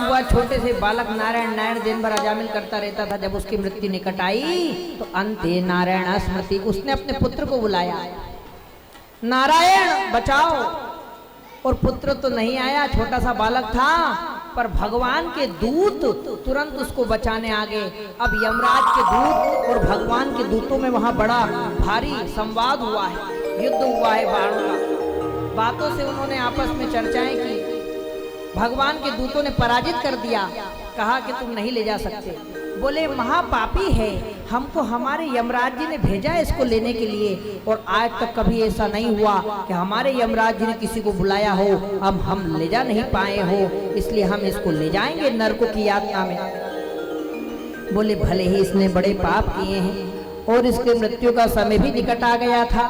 हुआ छोटे से बालक नारायण नारायण दिन भर अजामिल करता रहता था। जब उसकी मृत्यु निकट आई तो अंते नारायण स्मृति, उसने अपने पुत्र को बुलाया, नारायण बचाओ। और पुत्र तो नहीं आया, छोटा सा बालक था, पर भगवान के दूत तुरंत उसको बचाने आ गए। अब यमराज के दूत और भगवान के दूतों में वहां बड़ा भारी संवाद हुआ है, युद्ध हुआ है बाणों का। बातों से उन्होंने आपस में चर्चाएं की। भगवान के दूतों ने पराजित कर दिया, कहा कि तुम नहीं ले जा सकते। बोले महापापी है, हमको हमारे यमराज जी ने भेजा है इसको लेने के लिए, और आज तक कभी ऐसा नहीं हुआ कि हमारे यमराज जी ने किसी को बुलाया हो, अब हम ले जा नहीं पाए हो, इसलिए हम इसको ले जाएंगे नरकों की यातना में। बोले भले ही इसने बड़े पाप किए हैं और इसके मृत्यु का समय भी निकट आ गया था,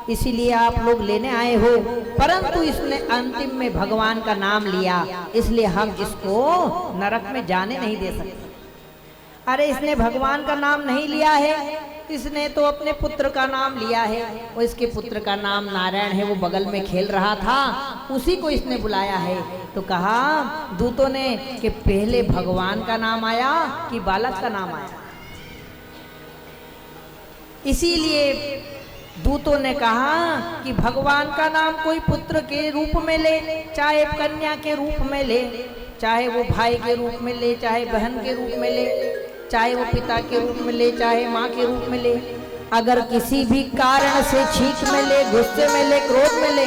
इसीलिए आप लोग लेने आए हो, परंतु इसने अंतिम में भगवान का नाम लिया, इसलिए हम इसको नरक में जाने नहीं दे सकते। अरे इसने भगवान का नाम नहीं लिया है, इसने तो अपने पुत्र का नाम लिया है, और इसके पुत्र का नाम नारायण है, वो बगल में खेल रहा था, उसी को इसने बुलाया है। तो कहा दूतों ने कि पहले भगवान का नाम आया कि बालक का नाम आया। इसीलिए दूतों ने कहा कि भगवान का नाम कोई पुत्र के रूप में ले, चाहे कन्या के रूप में ले, चाहे वो भाई के रूप में ले, चाहे बहन के रूप में ले, चाहे वो पिता के रूप में ले, चाहे माँ के रूप में ले। अगर किसी भी कारण से छींक में ले, गुस्से में ले, क्रोध में ले,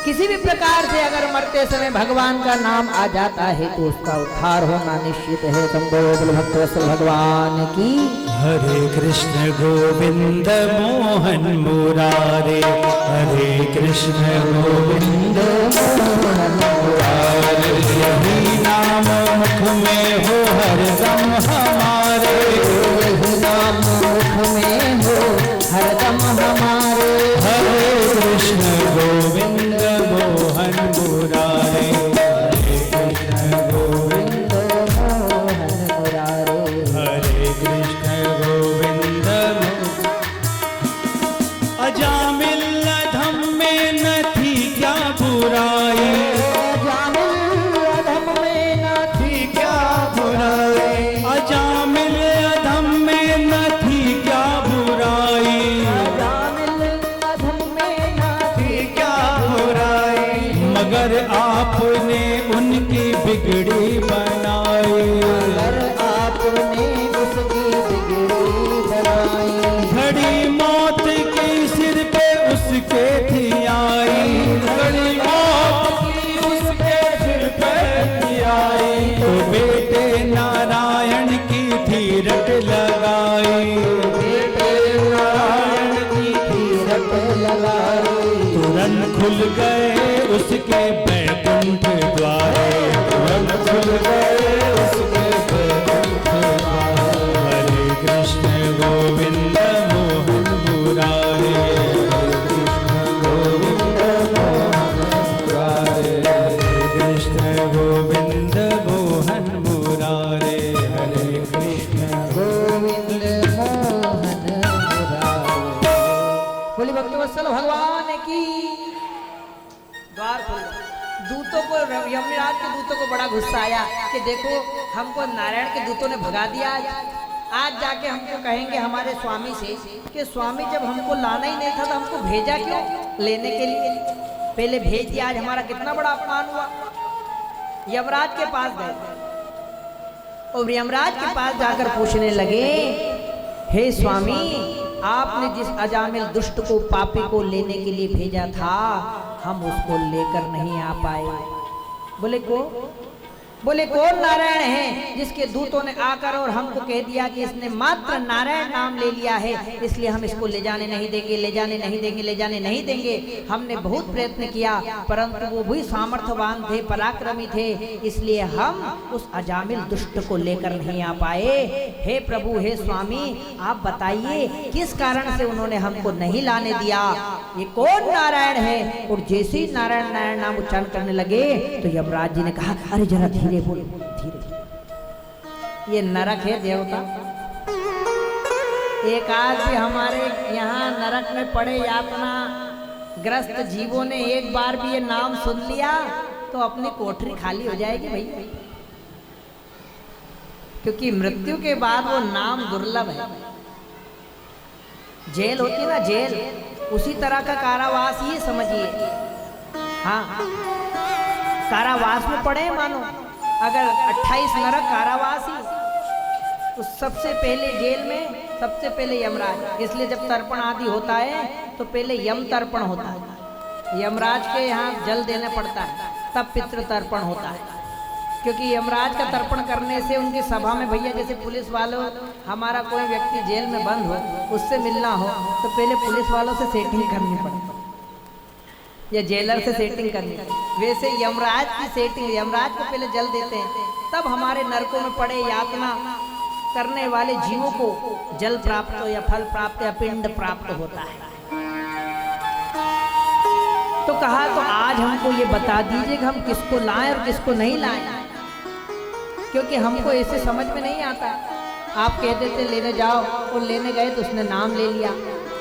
किसी भी प्रकार से अगर मरते समय भगवान का नाम आ जाता है तो उसका उद्धार होना निश्चित है। संबोल भक्तवत्सल भगवान की। हरे कृष्ण गोविंद मोहन मुरारे, हरे कृष्ण गोविंद मोहन मुरारे, यही नाम मुख में हो हरदम हमारे, यही नाम मुख में हो हरदम हमारे। हरे कृष्ण गोविंद मोहन मुरारे, हरे कृष्ण गोविंद मोहन मुरारे, हरे कृष्ण गोविंद। अजामिल अधम में न थी क्या बुराई, अजामिल अधम में न थी क्या बुराई, अजामिल अधम में न थी क्या बुराई, अजामिल अधम में न थी क्या बुराई, मगर आपने उनकी बिगड़ी बनाई, मगर आपने उसकी बिगड़ी बनाई। घड़ी मौत के सिर पे उसके थी आई, घड़ी मौत की उसके सिर पे थी आई, तो बेटे नारायण की थी रट लगाई, बेटे नारायण की थी रट लगाई। तुरंत खुल गए उसके बैकुंठ द्वारे, तुरंत खुल गए उसके बैकुंठ द्वारे। हरे कृष्ण गोविंद मोहन मुरारे, हरे कृष्ण गोविंद मोहन मुरारे, हरे कृष्ण गोविंद मोहन मुरारे, हरे कृष्ण गोविंद मोहन मुरारे। बोली भक्तवत्सल भगवान की। द्वार खोल। दूतों को, यमराज के दूतों को बड़ा गुस्सा आया कि देखो हमको नारायण के दूतों ने भगा दिया, आज जाके हमको कहेंगे हमारे स्वामी से कि स्वामी जब हमको लाना ही नहीं था तो हमको भेजा क्यों लेने के लिए, पहले भेज दिया, आज हमारा कितना बड़ा अपमान हुआ। यमराज के पास गए और यमराज के पास जाकर पूछने लगे, हे स्वामी आपने जिस अजामिल दुष्ट को, पापी को लेने के लिए भेजा था, हम उसको लेकर नहीं आ पाए। बोले कौन नारायण है जिसके दूतों ने आकर और हमको कह दिया कि इसने मात्र नारायण नाम ले लिया है, इसलिए हम इसको ले जाने नहीं देंगे, ले जाने नहीं देंगे, ले जाने नहीं देंगे। हमने बहुत प्रयत्न किया परंतु वो भी सामर्थ्यवान थे, पराक्रमी थे, इसलिए हम उस अजामिल दुष्ट को लेकर नहीं आ पाए। हे प्रभु, हे स्वामी, आप बताइए किस कारण से उन्होंने हमको नहीं लाने दिया, ये कौन नारायण है। और जैसे ही नारायण नारायण नाम उच्चारण करने लगे तो यमराज जी ने कहा, अरे जरा धीरे बोलो, धीरे, ये नरक है देवता। एक आज भी हमारे यहाँ नरक में पड़े यातना ग्रस्त जीवों ने एक बार भी ये नाम सुन लिया तो अपनी कोठरी खाली हो जाएगी भाई, क्योंकि मृत्यु के बाद वो नाम दुर्लभ है। जेल होती है ना जेल, उसी तरह का कारावास ये समझिए। हाँ, कारावास में पड़े मानो, अगर 28 नरक कारावास ही, तो सबसे पहले जेल में सबसे पहले यमराज। इसलिए जब तर्पण आदि होता है तो पहले यम तर्पण होता है, यमराज के यहाँ जल देना पड़ता है, तब पितृ तर्पण होता है। क्योंकि यमराज का तर्पण करने से उनकी सभा में भैया जैसे पुलिस वालों, हमारा कोई व्यक्ति जेल में बंद हो, उससे मिलना हो तो पहले पुलिस वालों से सेटिंग करनी पड़ती या जेलर से सेटिंग करनी पड़ती। वैसे यमराज की सेटिंग, यमराज को पहले जल देते हैं, तब हमारे नरकों में पड़े यातना करने वाले जीवों को जल प्राप्त या फल प्राप्त या पिंड प्राप्त होता है। तो कहा तो आज हमको ये बता दीजिए कि हम किसको लाएं और किसको नहीं लाएं, क्योंकि हमको ऐसे समझ में नहीं आता। आप कहते थे लेने जाओ, और लेने गए तो उसने नाम ले लिया।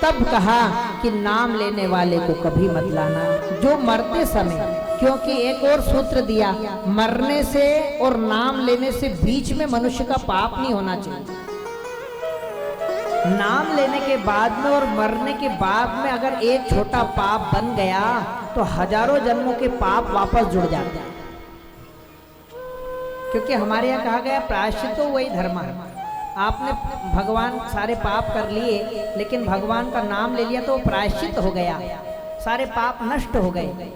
तब कहा कि नाम लेने वाले को कभी मत लाना, जो मरते समय, क्योंकि एक और सूत्र दिया, मरने से और नाम लेने से बीच में मनुष्य का पाप नहीं होना चाहिए। नाम लेने के बाद में और मरने के बाद में अगर एक छोटा पाप बन गया तो हजारों जन्मों के पाप वापस जुड़ जाते हैं। क्योंकि हमारे यहाँ कहा गया प्रायश्चित तो वही धर्म है। आपने भगवान सारे पाप कर लिए, लेकिन भगवान का नाम ले लिया तो प्रायश्चित हो गया, सारे पाप नष्ट हो गए।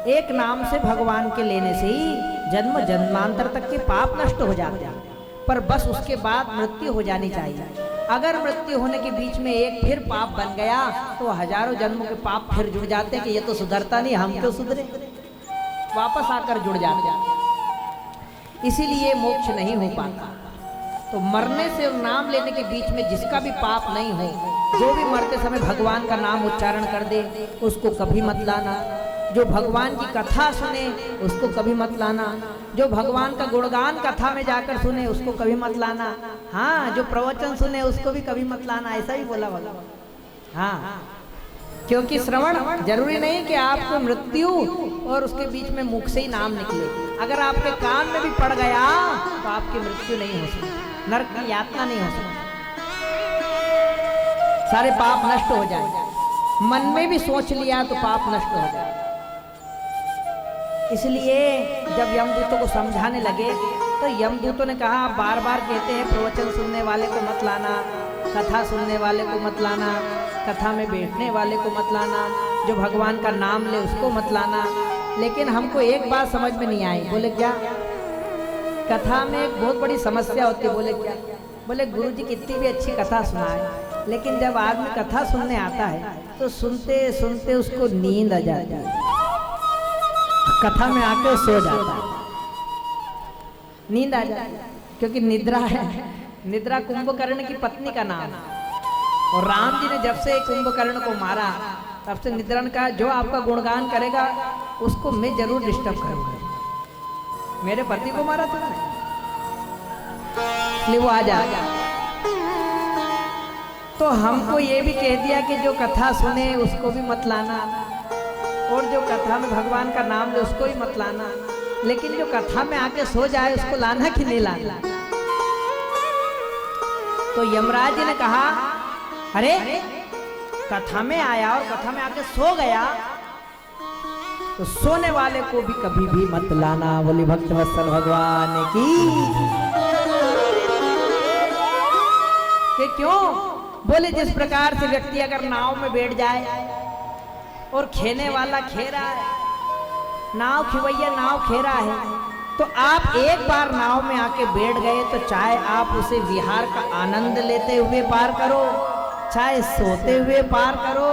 एक नाम से भगवान के लेने से ही जन्म जन्मांतर तक के पाप नष्ट हो जाते हैं, पर बस उसके बाद मृत्यु हो जानी चाहिए। अगर मृत्यु होने के बीच में एक फिर पाप बन गया तो हजारों जन्मों के पाप फिर जुड़ जाते हैं कि ये तो सुधरता नहीं, हम क्यों सुधरे, वापस आकर जुड़ जाते हैं। इसीलिए मोक्ष नहीं हो पाता। तो मरने से और नाम लेने के बीच में जिसका भी पाप नहीं हो, जो भी मरते समय भगवान का नाम उच्चारण कर दे, उसको कभी मत लाना। जो भगवान की कथा सुने उसको कभी मत लाना। जो भगवान का गुणगान कथा में जाकर सुने उसको कभी मत लाना। हाँ, जो प्रवचन सुने उसको भी कभी मत लाना, ऐसा ही बोला भगवान। हाँ, क्योंकि श्रवण जरूरी नहीं कि आपको मृत्यु और उसके बीच में मुख से ही नाम निकले। अगर आपके कान में भी पड़ गया तो आपकी मृत्यु नहीं हो सकती, नरक की यातना नहीं हो सकती, सारे पाप नष्ट हो जाए। मन में भी सोच लिया तो पाप नष्ट हो जाए। इसलिए जब यमदूतों को समझाने लगे तो यमदूतों ने कहा, आप बार बार कहते हैं प्रवचन सुनने वाले को मत लाना, कथा सुनने वाले को मत लाना, कथा में बैठने वाले को मत लाना, जो भगवान का नाम ले उसको मत लाना। लेकिन हमको एक बात समझ में नहीं आई। बोले क्या? कथा में एक बहुत बड़ी समस्या होती है। बोले क्या? बोले गुरुजी कितनी भी अच्छी कथा सुनाए, लेकिन जब आदमी कथा सुनने आता है तो सुनते सुनते उसको नींद आ जाती है, कथा में आके सो जाता है, नींद आ जाती है। क्योंकि निद्रा है, निद्रा कुंभकर्ण की पत्नी का नाम है। और राम जी ने जब से कुंभकर्ण को मारा तब से निद्रा ने कहा, जो आपका गुणगान करेगा उसको मैं जरूर डिस्टर्ब करूंगा। मेरे पति को मारा तुमने, इसलिए वो आ जा। तो हमको ये भी कह दिया कि जो कथा सुने उसको भी मत लाना, और जो कथा में भगवान का नाम ले उसको ही मत लाना। लेकिन जो कथा में आके सो जाए उसको लाना कि नहीं लाना? तो यमराज जी ने कहा, अरे कथा में आया और कथा में आके सो गया तो सोने वाले को भी कभी भी मत लाना। बोली भक्तवत्सल भगवान की। कि क्यों? बोले जिस प्रकार से व्यक्ति अगर नाव में बैठ जाए और खेने वाला खे रहा है, नाव खिवैया नाव खे रहा है, तो आप एक बार नाव में आके बैठ गए तो चाहे आप उसे विहार का आनंद लेते हुए पार करो, चाहे सोते हुए पार करो,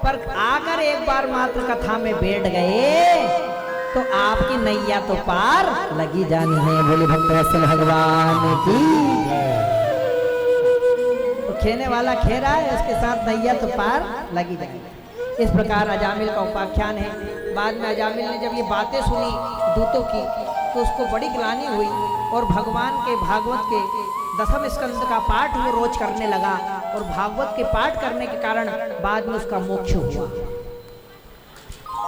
पर आकर एक बार मात्र कथा में बैठ गए तो आपकी नैया तो पार लगी जानी है। बोले भक्तवत्सल भगवान की। तो खेने वाला खे रहा है, उसके साथ नैया तो पार लगी जाएगी। इस प्रकार अजामिल का उपाख्यान है। बाद में अजामिल ने जब ये बातें सुनी दूतों की तो उसको बड़ी ग्लानि हुई और भगवान के भागवत के 10वें स्कंद का पाठ वो रोज करने लगा, और भागवत के पाठ करने के कारण बाद में उसका मोक्ष हुआ।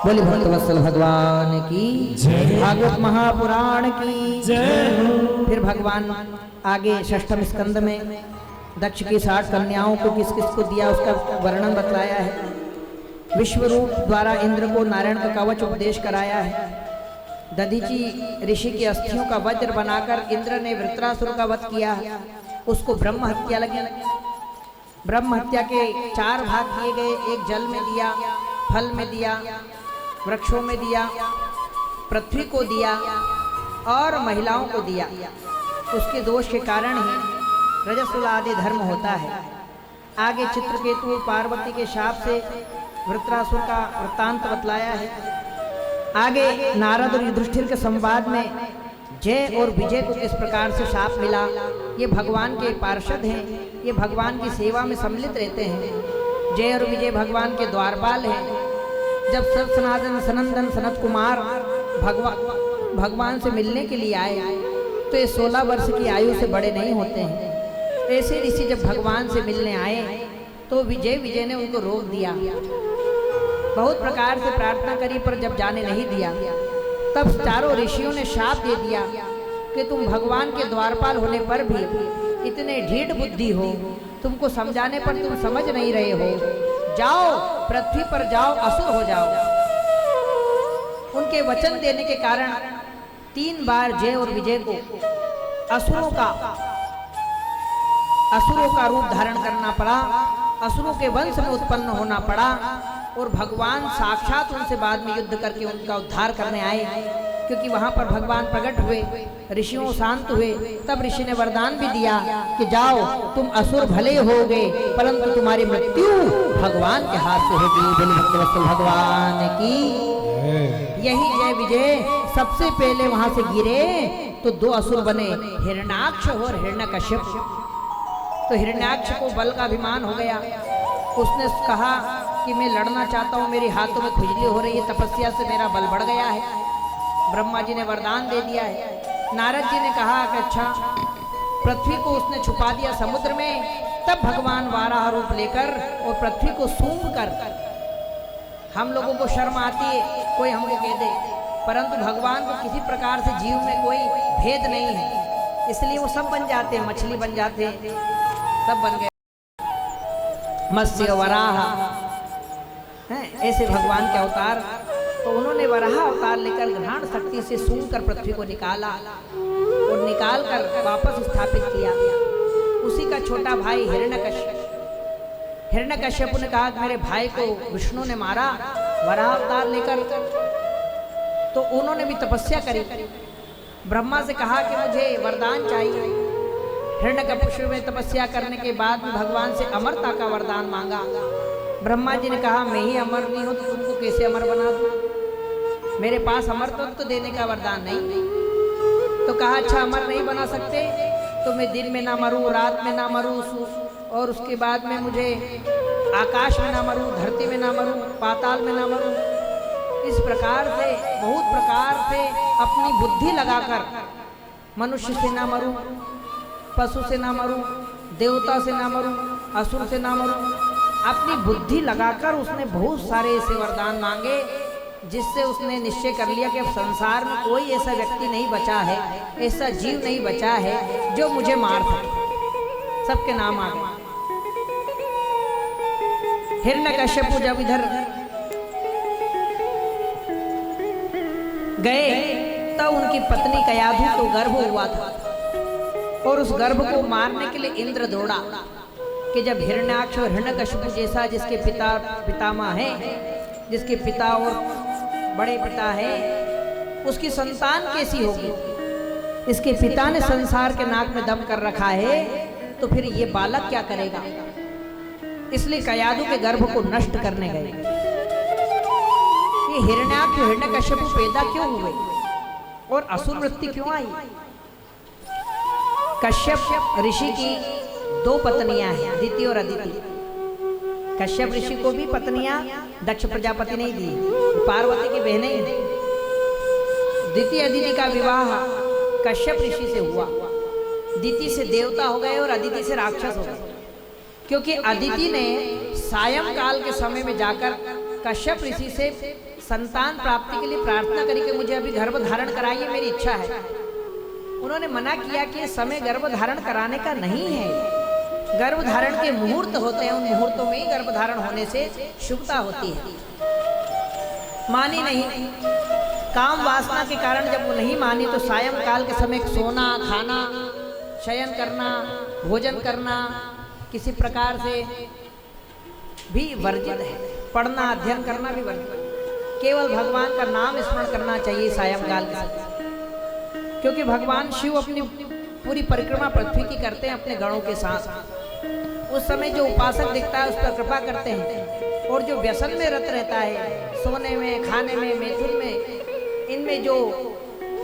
बोले भक्तवत्सल भगवान की भागवत महापुराण की जय। फिर भगवान आगे षष्ठम स्कंद में दक्ष की 60 कन्याओं को किस किस को दिया उसका वर्णन बतलाया है। विश्वरूप द्वारा इंद्र को नारायण का कवच उपदेश कराया है। दधीची ऋषि की अस्थियों का वज्र बनाकर इंद्र ने वृत्रासुर का वध किया, उसको ब्रह्म हत्या लगी। ब्रह्म हत्या के 4 भाग किए गए, एक जल में दिया, फल में दिया, वृक्षों में दिया, पृथ्वी को दिया और महिलाओं को दिया। उसके दोष के कारण ही रजस्वला आदि धर्म होता है। आगे चित्रकेतु पार्वती के शाप से वृत्रासुर का वृत्तांत बतलाया है। आगे नारद और युधिष्ठिर के संवाद में जय और विजय को किस प्रकार से शाप मिला। ये भगवान के पार्षद हैं, ये भगवान की सेवा में सम्मिलित रहते हैं। जय और विजय भगवान के द्वारपाल हैं। जब सब सनातन सनंदन सनत कुमार भगवान से मिलने के लिए आए तो ये 16 वर्ष की आयु से बड़े नहीं होते हैं। ऐसे ऋषि जब भगवान से मिलने आए तो विजय ने उनको रोक दिया। बहुत प्रकार से प्रार्थना करी पर जब जाने नहीं दिया, तब चारों ऋषियों ने शाप दे दिया कि तुम भगवान के द्वारपाल होने पर भी इतने ढीठ बुद्धि हो, तुमको समझाने पर तुम समझ नहीं रहे हो, जाओ पृथ्वी पर जाओ, असुर हो जाओ। उनके वचन देने के कारण 3 बार जय और विजय को असुरों का रूप धारण करना पड़ा, असुरों के वंश में उत्पन्न होना पड़ा और भगवान साक्षात उनसे बाद में युद्ध करके उनका उद्धार करने आए। क्योंकि वहां पर भगवान प्रकट हुए, ऋषियों शांत हुए, तब ऋषि ने वरदान भी दिया कि जाओ तुम असुर भले होगे परंतु तुम्हारी मृत्यु भगवान के हाथ से होगी। बोले भक्तवत्सल भगवान की। यही जय विजय सबसे पहले वहां से गिरे तो 2 असुर बने, हिरण्याक्ष और हिरण्यकश्यप। तो हिरण्याक्ष को बल का अभिमान हो गया, उसने कहा कि मैं लड़ना चाहता हूँ, मेरे हाथों में खुजली हो रही है, तपस्या से मेरा बल बढ़ गया है। ब्रह्मा जी ने वरदान दे दिया है। नारद जी ने कहा कि अच्छा, पृथ्वी को उसने छुपा दिया समुद्र में। तब भगवान वाराह रूप लेकर और पृथ्वी को सूंघ कर, हम लोगों को शर्म आती है कोई हमको कह दे, परंतु भगवान को किसी प्रकार से जीव में कोई भेद नहीं है, इसलिए वो सब बन जाते हैं, मछली बन जाते हैं, सब बन गए, मत्स्य वराह हैं ऐसे भगवान के अवतार। तो उन्होंने वराह अवतार लेकर घ्राण शक्ति से सूंघ कर पृथ्वी को निकाला और निकाल कर वापस स्थापित किया। उसी का छोटा भाई हिरण्यकश्यप ने कहा कि मेरे भाई को विष्णु ने मारा वराह अवतार लेकर। तो उन्होंने भी तपस्या करी, ब्रह्मा से कहा कि मुझे वरदान चाहिए। हिरण्यकश्यप में तपस्या करने के बाद में भगवान से अमरता का वरदान मांगा। ब्रह्मा जी ने कहा मैं ही अमर नहीं हूं तो तुमको कैसे अमर बना दूं, मेरे पास अमरत्व तो देने का वरदान नहीं। तो कहा अच्छा अमर नहीं बना सकते तो मैं दिन में ना मरूं, रात में ना मरूं, और उसके बाद में मुझे आकाश में ना मरूं, धरती में ना मरूं, पाताल में ना मरूं। इस प्रकार से बहुत प्रकार से अपनी बुद्धि लगाकर मनुष्य से ना मरूं, पशु से ना मरूं, देवता से ना मरूं, असुर से ना मरूं, अपनी बुद्धि लगाकर उसने बहुत सारे ऐसे वरदान मांगे जिससे उसने निश्चय कर लिया कि अब संसार में कोई ऐसा व्यक्ति नहीं बचा है, ऐसा जीव नहीं बचा है जो मुझे मार सके। सबके नाम आ गए। हिरण्यकश्यप जब इधर गए तो उनकी पत्नी कयाधु को गर्भ हुआ था और उस गर्भ को मारने के लिए इंद्र दौड़ा कि जब हिरण्याक्ष और हिरण्यकश्यप जैसा जिसके पितामह है, जिसके पिता और बड़े पिता है, उसकी संतान कैसी होगी। इसके पिता ने संसार के नाक में दम कर रखा है तो फिर ये बालक क्या करेगा। इसलिए कयाधु के गर्भ को नष्ट करने गए। ये हिरण्याक्ष हिरण्यकश्यप पैदा क्यों हुए और असुर वृत्ति क्यों आई। कश्यप ऋषि की 2 पत्नियां हैं, अदिति और अदिति। कश्यप ऋषि को भी पत्नियां दक्ष प्रजापति ने दी, पार्वती की बहनें हैं। द्वितीय अदिति का विवाह कश्यप ऋषि से हुआ। दिति से देवता हो गए और अदिति से राक्षस हो गए, क्योंकि अदिति ने सायं काल के समय में जाकर कश्यप ऋषि से संतान प्राप्ति के लिए प्रार्थना करी कि मुझे अभी गर्भ धारण कराइए, मेरी इच्छा है। उन्होंने मना किया कि समय गर्भ धारण कराने का नहीं है, गर्भ धारण के मुहूर्त होते हैं, उन मुहूर्तों में ही गर्भ धारण होने से शुभता होती है। मानी नहीं, काम वासना के कारण जब वो नहीं मानी तो सायंकाल के समय सोना, खाना, शयन करना, भोजन करना किसी प्रकार से भी वर्जित है। पढ़ना, अध्ययन करना भी वर्जित है। केवल भगवान का नाम स्मरण करना चाहिए सायंकाल के समय, क्योंकि भगवान शिव अपनी पूरी परिक्रमा पृथ्वी की करते हैं अपने गणों के साथ। उस समय जो उपासक दिखता है उस पर कृपा करते हैं, और जो व्यसन में रत रहता है, सोने में, खाने में, मैथुन में, इनमें जो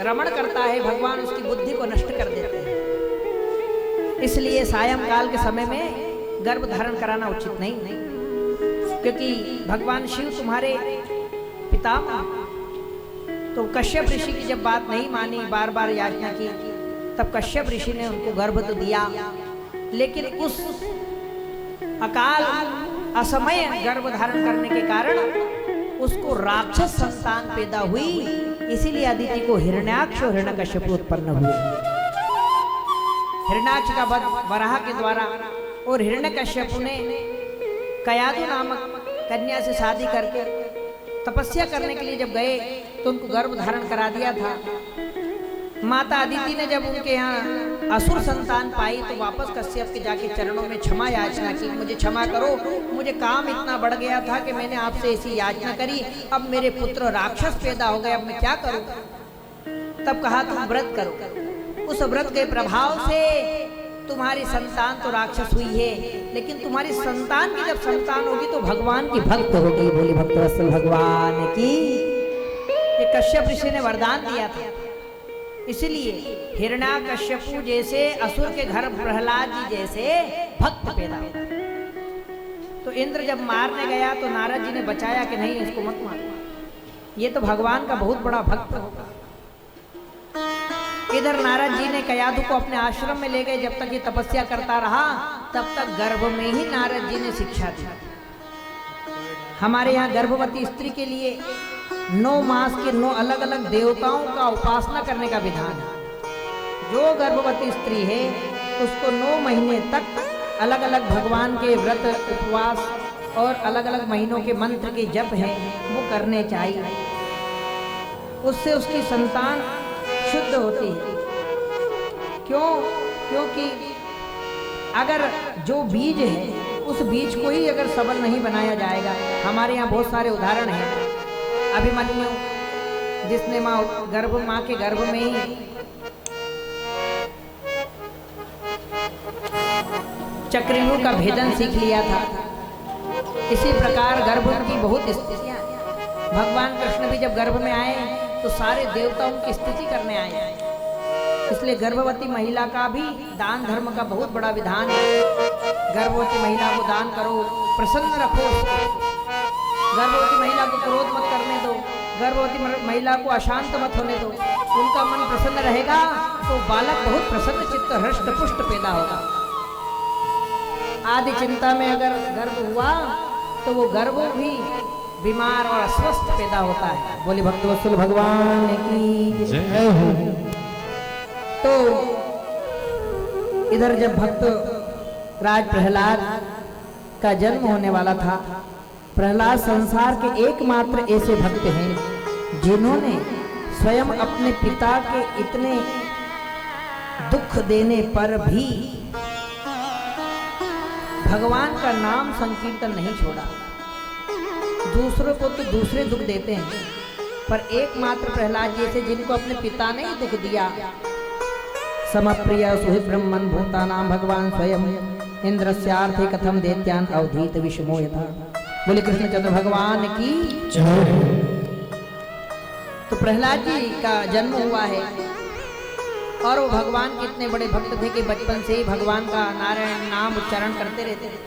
रमण करता है, भगवान उसकी बुद्धि को नष्ट कर देते हैं। इसलिए सायंकाल के समय में गर्भ धारण कराना उचित नहीं, क्योंकि भगवान शिव तुम्हारे पितामह। तो कश्यप ऋषि की जब बात नहीं मानी, बार बार याचना की, तब कश्यप ऋषि ने उनको गर्भ तो दिया, लेकिन उस अकाल असमय गर्भ धारण करने के कारण उसको राक्षस संतान पैदा हुई। इसीलिए अदिति को हिरण्याक्ष और हिरण्यकश्यप उत्पन्न हुए। हिरण्याक्ष का वध वराह के द्वारा, और हिरण्यकश्यप ने कयादु नामक कन्या से शादी करके तपस्या करने के लिए जब गए तो उनको गर्भ धारण करा दिया था। माता अदिति ने जब उनके यहाँ असुर संतान पाई तो वापस कश्यप के जाके चरणों में क्षमा याचना की, मुझे क्षमा करो, मुझे काम इतना बढ़ गया था कि मैंने आपसे ऐसी याचना करी, अब मेरे पुत्र राक्षस पैदा हो गए, अब मैं क्या करूं। तब कहा तुम व्रत करो, उस व्रत के प्रभाव से तुम्हारी संतान तो राक्षस हुई है, लेकिन तुम्हारी संतान की जब संतान होगी तो भगवान की भक्त होगी। बोली भक्तवत्सल भगवान की। ये कश्यप ऋषि ने वरदान दिया था। इसलिए हिरण्याकश्यपु जैसे असुर के घर प्रहलाद जी जैसे भक्त पैदा होता। तो इंद्र जब मारने गया तो नारद जी ने बचाया कि नहीं, इसको मत मारो, ये तो भगवान का बहुत बड़ा भक्त होगा। इधर नारद जी ने कयादु को अपने आश्रम में ले गए। जब तक ये तपस्या करता रहा तब तक गर्भ में ही नारद जी ने शिक्षा दी। हमारे यहाँ गर्भवती स्त्री के लिए 9 मास के 9 अलग अलग देवताओं का उपासना करने का विधान है। जो गर्भवती स्त्री है उसको 9 महीने तक अलग अलग भगवान के व्रत, उपवास और अलग अलग महीनों के मंत्र के जप हैं वो करने चाहिए। उससे उसकी संतान शुद्ध होती है। क्यों? क्योंकि अगर जो बीज है उस बीज को ही अगर सबल नहीं बनाया जाएगा। हमारे यहाँ बहुत सारे उदाहरण हैं। अभिमन्यु जिसने माँ के गर्भ में ही चक्रव्यूह का भेदन सीख लिया था। इसी प्रकार गर्भ की बहुत स्थितियां। भगवान कृष्ण भी जब गर्भ में आए तो सारे देवताओं की स्थिति करने आए। इसलिए गर्भवती महिला का भी दान धर्म का बहुत बड़ा विधान है। गर्भवती महिला को दान करो, प्रसन्न रखो। गर्भवती महिला को क्रोध मत करने दो, गर्भवती महिला को अशांत मत होने दो। उनका मन प्रसन्न रहेगा तो बालक बहुत प्रसन्न चित्त हृष्ट पुष्ट पैदा होगा। आदि चिंता में अगर गर्भ हुआ तो वो गर्भ भी बीमार और अस्वस्थ पैदा होता है। बोले भक्तवत्सल भगवान की जय हो। तो इधर जब भक्त राज प्रहलाद का जन्म होने वाला था, प्रहलाद संसार के एकमात्र ऐसे भक्त हैं जिन्होंने स्वयं अपने पिता के इतने दुख देने पर भी भगवान का नाम संकीर्तन नहीं छोड़ा। दूसरों को तो दूसरे दुख देते हैं, पर एकमात्र प्रहलाद जैसे जिनको अपने पिता ने ही दुख दिया। समप्रिय सुहृद ब्रह्मन् भूतानां भगवान स्वयं इंद्रस्यार्थे कथम दैत्यान अवधीत विषमो यथा। बोले कृष्णचंद्र भगवान की जय। तो प्रहलाद जी का जन्म हुआ है और वो भगवान के इतने बड़े भक्त थे कि बचपन से ही भगवान का नारायण नाम उच्चारण करते रहते थे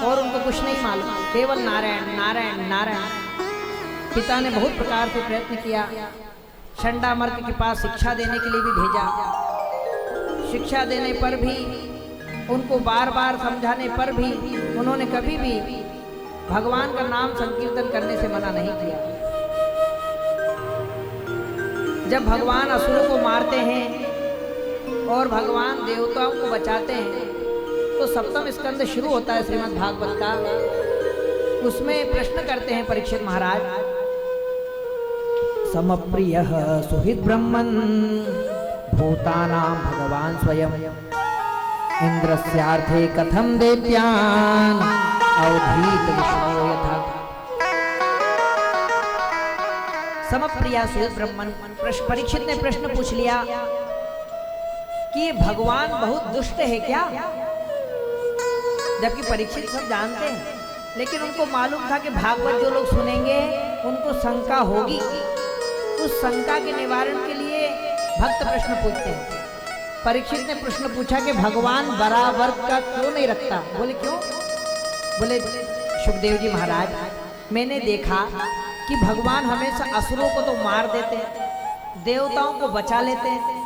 और उनको कुछ नहीं मालूम, केवल नारायण नारायण नारायण। पिता ने बहुत प्रकार से प्रयत्न किया, चंडामर्क के पास शिक्षा देने के लिए भी भेजा। शिक्षा देने पर भी, उनको बार बार समझाने पर भी उन्होंने कभी भी भगवान का नाम संकीर्तन करने से मना नहीं किया। जब भगवान असुरों को मारते हैं और भगवान देवताओं को बचाते हैं तो सप्तम स्कंद शुरू होता है श्रीमद् भागवत का। उसमें प्रश्न करते हैं परीक्षित महाराज, समप्रियः सुहृद ब्रह्मन् भूतानां भगवान स्वयं इंद्रस्यार्थे कथम दैत्यान् अवधीत विष्णो यथा। समप्रिया सुहृद ब्रह्मन्, परीक्षित ने प्रश्न पूछ लिया कि भगवान बहुत दुष्ट है क्या? जबकि परीक्षित सब जानते हैं, लेकिन उनको मालूम था कि भागवत जो लोग सुनेंगे उनको शंका होगी। उस शंका के निवारण के लिए भक्त प्रश्न पूछते हैं। परीक्षित ने प्रश्न पूछा कि भगवान बराबर का क्यों नहीं रखता? बोले क्यों? बोले सुखदेव जी महाराज, मैंने देखा कि भगवान हमेशा असुरों को तो मार देते हैं, देवताओं को बचा लेते हैं,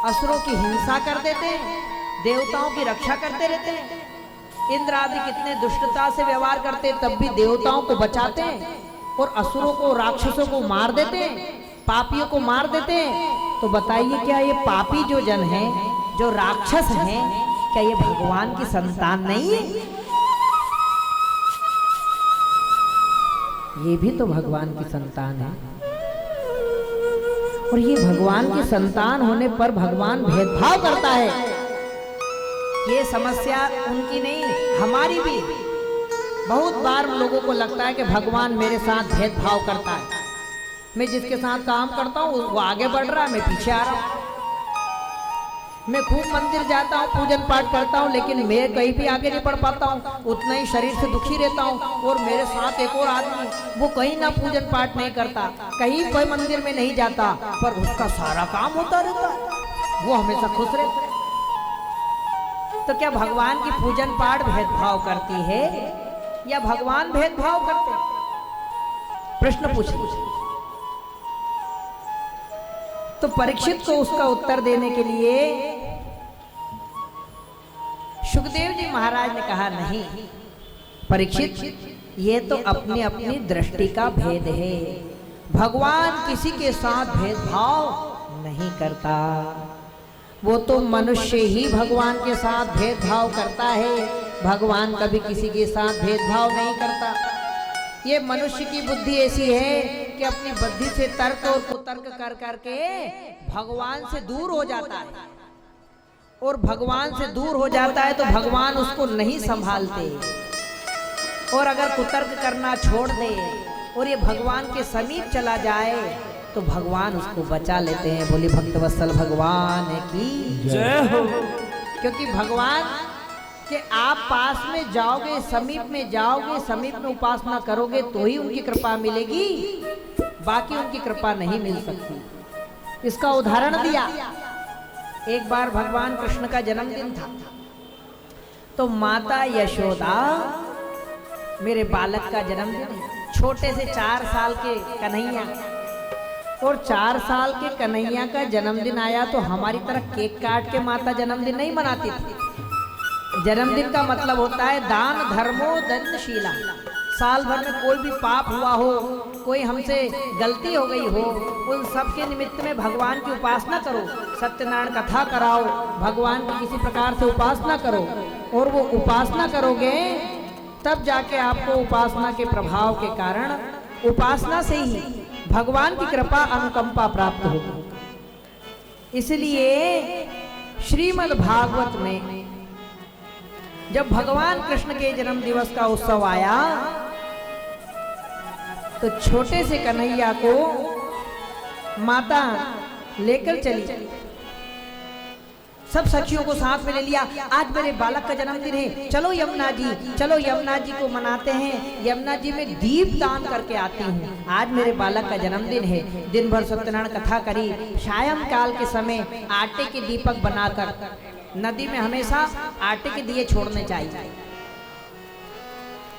असुरों की हिंसा कर देते हैं, देवताओं की रक्षा करते रहते हैं। इंद्र आदि कितने दुष्टता से व्यवहार करते तब भी देवताओं को बचाते हैं, और असुरों को राक्षसों को मार देते हैं, पापियों को मार देते हैं। तो बताइए, क्या ये पापी जो जन हैं, जो राक्षस हैं, क्या ये भगवान की संतान नहीं है? ये भी तो भगवान की संतान है। और ये भगवान की संतान होने पर भगवान भेदभाव करता है। ये समस्या उनकी नहीं, हमारी भी। बहुत बार लोगों को लगता है कि भगवान मेरे साथ भेदभाव करता है। मैं जिसके साथ काम करता हूँ वो आगे बढ़ रहा है, मैं पीछे आ रहा हूँ। मैं खूब मंदिर जाता हूँ, पूजन पाठ करता हूँ, लेकिन मैं कहीं भी आगे नहीं बढ़ पाता हूँ, उतना ही शरीर से दुखी रहता हूँ। और मेरे साथ एक और आदमी, वो कहीं ना पूजन पाठ नहीं करता, कहीं कोई मंदिर में नहीं जाता, पर उसका सारा काम होता रहता है, वो हमेशा खुश रहता है। तो क्या भगवान की पूजन पाठ भेदभाव करती है या भगवान भेदभाव करते? प्रश्न पूछे। तो परीक्षित को उसका उत्तर देने के लिए सुखदेव जी महाराज ने कहा, नहीं परीक्षित, ये तो अपनी अपनी दृष्टि का भेद है। भगवान किसी के साथ भेदभाव नहीं करता। वो तो मनुष्य ही भगवान के साथ भेदभाव करता है, भगवान कभी किसी के साथ भेदभाव नहीं करता। ये मनुष्य की बुद्धि ऐसी है कि अपनी बुद्धि से तर्क और कुतर्क कर करके भगवान से दूर हो जाता है, और भगवान से दूर हो जाता है तो भगवान उसको नहीं संभालते। और अगर कुतर्क करना छोड़ दे और ये भगवान के समीप चला जाए तो भगवान उसको बचा लेते हैं। बोली भक्तवत्सल भगवान की जय हो। क्योंकि भगवान कि आप पास में जाओगे, समीप में जाओगे, समीप में उपासना करोगे तो ही उनकी कृपा मिलेगी, बाकी उनकी कृपा नहीं मिल सकती। इसका उदाहरण दिया। एक बार भगवान कृष्ण का जन्मदिन था, तो माता यशोदा, मेरे बालक का जन्मदिन है, छोटे से 4 साल के कन्हैया, और 4 साल के कन्हैया का जन्मदिन आया तो हमारी तरह केक काट के माता जन्मदिन नहीं मनाती थी। जन्मदिन का मतलब होता है दान धर्मो दंडशीला। साल भर में कोई भी पाप हुआ हो, कोई हमसे गलती हो गई हो, उन सब के निमित्त में भगवान की उपासना करो, सत्यनारायण कथा कराओ, भगवान की किसी प्रकार से उपासना करो, और वो उपासना करोगे तब जाके आपको उपासना के प्रभाव के कारण, उपासना से ही भगवान की कृपा अनुकंपा प्राप्त होगी। इसलिए श्रीमद् भागवत में जब भगवान कृष्ण के जन्म दिवस का उत्सव आया तो छोटे से कन्हैया को माता लेकर चली, सब सखियों को साथ में ले लिया। आज मेरे बालक का जन्मदिन है, चलो यमुना जी, चलो यमुना जी को मनाते हैं, यमुना जी में दीप दान करके आती हूँ, आज मेरे बालक का जन्मदिन है। दिन भर सत्यनारायण कथा करी। सायं काल के समय आटे के दीपक बनाकर नदी में हमेशा आटे के दिए छोड़ने चाहिए।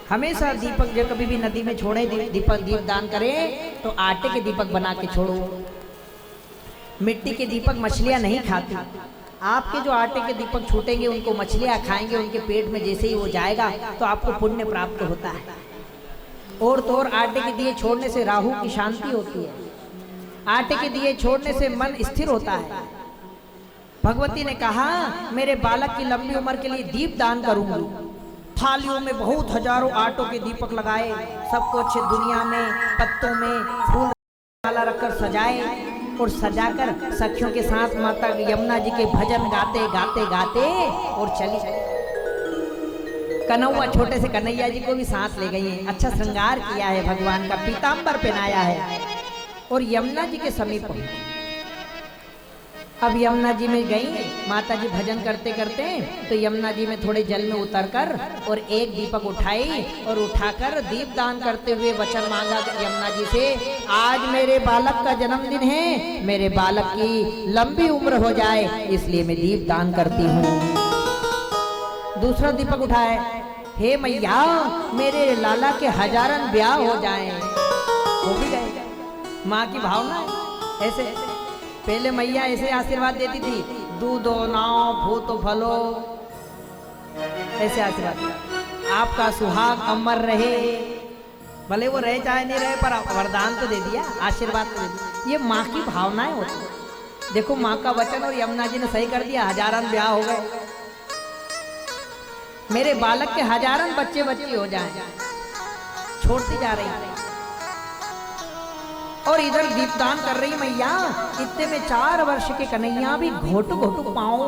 हमेशा दीपक जो कभी भी नदी में छोड़े, दीपक दीप दान करें तो आटे के दीपक बना के छोड़ो। मिट्टी के दीपक मछलियां नहीं खाती। आपके जो आटे के दीपक छूटेंगे उनको मछलियां खाएंगे, उनके पेट में जैसे ही वो जाएगा तो आपको पुण्य प्राप्त होता है। और तो और आटे के दिए छोड़ने से राहु की शांति होती है। आटे के दिए छोड़ने से मन स्थिर होता है। भगवती ने कहा मेरे बालक की लंबी उम्र के लिए दीप दान करूंगी। थालियों में बहुत हजारों आटों के दीपक लगाए, सब कुछ दुनिया में पत्तों में फूल माला रखकर सजाए और सजाकर सखियों के साथ माता यमुना जी के भजन गाते गाते गाते और चली। कन्हैया छोटे से कन्हैया जी को भी साथ ले गई है। अच्छा श्रृंगार किया है, भगवान का पीताम्बर पहनाया है और यमुना जी के समीप पहुंची। अब यमुना जी में गई माता जी भजन करते करते, तो यमुना जी में थोड़े जल में उतरकर और एक दीपक उठाई और उठाकर दीप दान करते हुए वचन मांगा यमुना जी से, आज मेरे बालक का जन्मदिन है, मेरे बालक की लंबी उम्र हो जाए इसलिए मैं दीप दान करती हूँ। दूसरा दीपक उठाए, हे मैया मेरे लाला के हजारन ब्याह हो जाएं। हो भी गए। माँ की भावना है ऐसे। पहले मैया ऐसे आशीर्वाद देती थी, दूधो नाव भूतो फलो, ऐसे आशीर्वाद, आपका सुहाग अमर रहे। भले वो रहे चाहे नहीं रहे, पर वरदान तो दे दिया, आशीर्वाद तो दे दिया। ये माँ की भावनाएं होती। देखो माँ का वचन और यमुना जी ने सही कर दिया, हजारन ब्याह हो गए। मेरे बालक के हजारन बच्चे बच्ची हो जाएं। छोड़ती जा रही और इधर दीपदान कर रही मैया। इतने में 4 वर्ष के कन्हैया भी घोटू घोटू पाँव,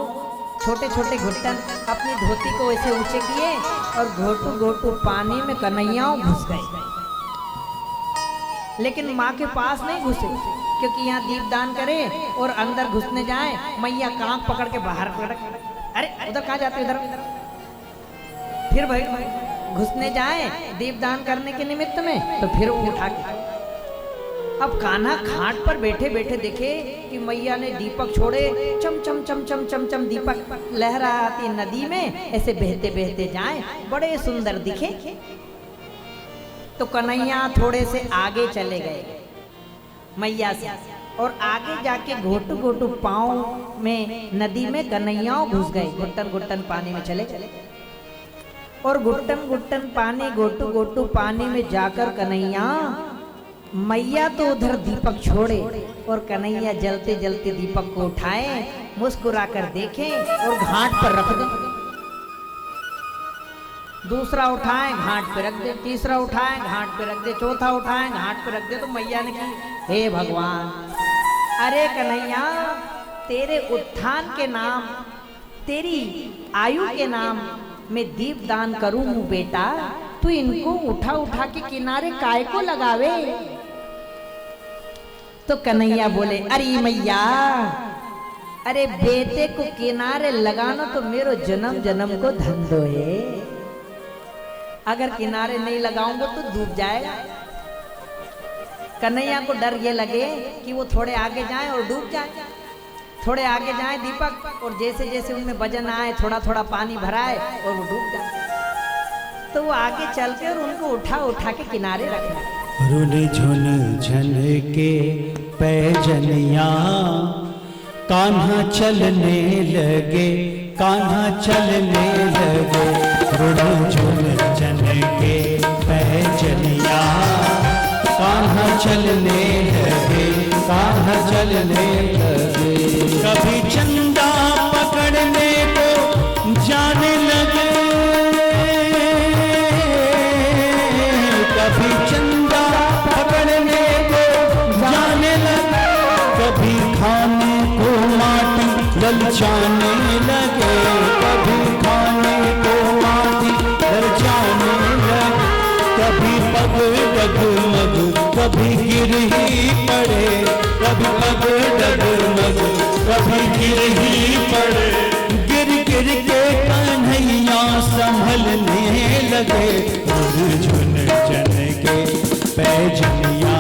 छोटे छोटे घुटन अपनी धोती को ऐसे ऊंचे किए और घोटू घोटू पानी में कन्हैया घुस गए। लेकिन माँ के पास नहीं घुसे, क्योंकि यहाँ दीपदान करे और अंदर घुसने जाए मैया कांख पकड़ के बाहर पकड़, अरे उधर कहाँ जाते, इधर फिर भाई घुसने जाए दीपदान करने के निमित्त में, तो फिर उठा के। अब कान्हा घाट पर बैठे बैठे देखे कि मैया ने दीपक छोड़े, चम चम चम चम चम चम दीपक लहराती नदी में ऐसे बहते बहते जाए, बड़े सुंदर दिखे। तो कन्हैया थोड़े से आगे चले गए मैया से, और आगे जाके घोटू घोटू पाँव में नदी में कन्हैया घुस गए। घुट्टन घुट्टन पानी में चले चले और घुट्टन घुट्टन पानी घोटू घोटू पानी में जाकर कन्हैया, मैया तो उधर दीपक छोड़े और कन्हैया जलते जलते दीपक को उठाए, मुस्कुराकर देखे और घाट पर रख दे। दूसरा उठाए घाट पे रख दे, तीसरा उठाए घाट पे रख दे, चौथा उठाए घाट पे रख दे। तो मैया ने की, हे भगवान, अरे कन्हैया तेरे उत्थान के नाम, तेरी आयु के नाम मैं दीप दान करूं बेटा, तू इनको उठा उठा के किनारे काय को लगावे। तो कन्हैया बोले, अरे मैया, अरे बेटे को किनारे लगाना तो मेरो जन्म जन्म को धंधो है। अगर किनारे नहीं लगाऊंगा तो डूब जाएगा। कन्हैया को डर ये लगे कि वो थोड़े आगे जाए और डूब जाए। थोड़े आगे जाए दीपक, और जैसे जैसे उनमें वजन आए थोड़ा थोड़ा पानी भराए और वो डूब जाए। तो वो आगे चल के और उनको उठा उठा के किनारे रखे। रुन झुन झन के पैजनिया, कान्हा चलने लगे, कान्हा चलने लगे। रुन झुन झन के पैजनिया, कान्हा चलने लगे, कान्हा चलने लगे। कभी चंदा पकड़ने को जाने लगे, कभी चंदा पकड़ने को जाने लगे, कभी खाने को माटी ललचाने लगे, कभी खाने को माटी ललचाने लगे। कभी पग डगमग, कभी गिर ही पड़े, कभी पग डगमग, कभी गिर ही पड़े। गिर गिर के कन्हैया संभलने लगे। झुन झन के पैजनिया,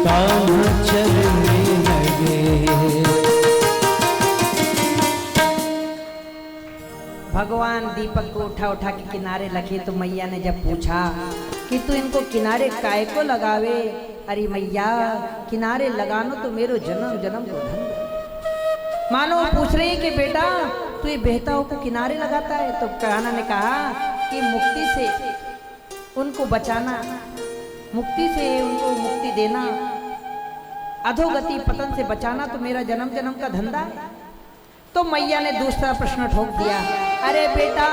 कान्हा चलने लगे। भगवान दीपक को उठा उठा के किनारे लगे। तो मैया ने जब पूछा कि तू इनको किनारे काय को लगावे, अरे मैया किनारे लगानो तो मेरो जन्म जन्म को धन। मानो पूछ रही है कि बेटा तू ये बेहताओं को किनारे लगाता है। तो कान्हा ने कहा कि मुक्ति से उनको बचाना, मुक्ति से उनको मुक्ति देना, अधोगति पतन से बचाना तो मेरा जन्म जन्म का धंधा है। तो मैया ने दूसरा प्रश्न ठोक दिया, अरे बेटा,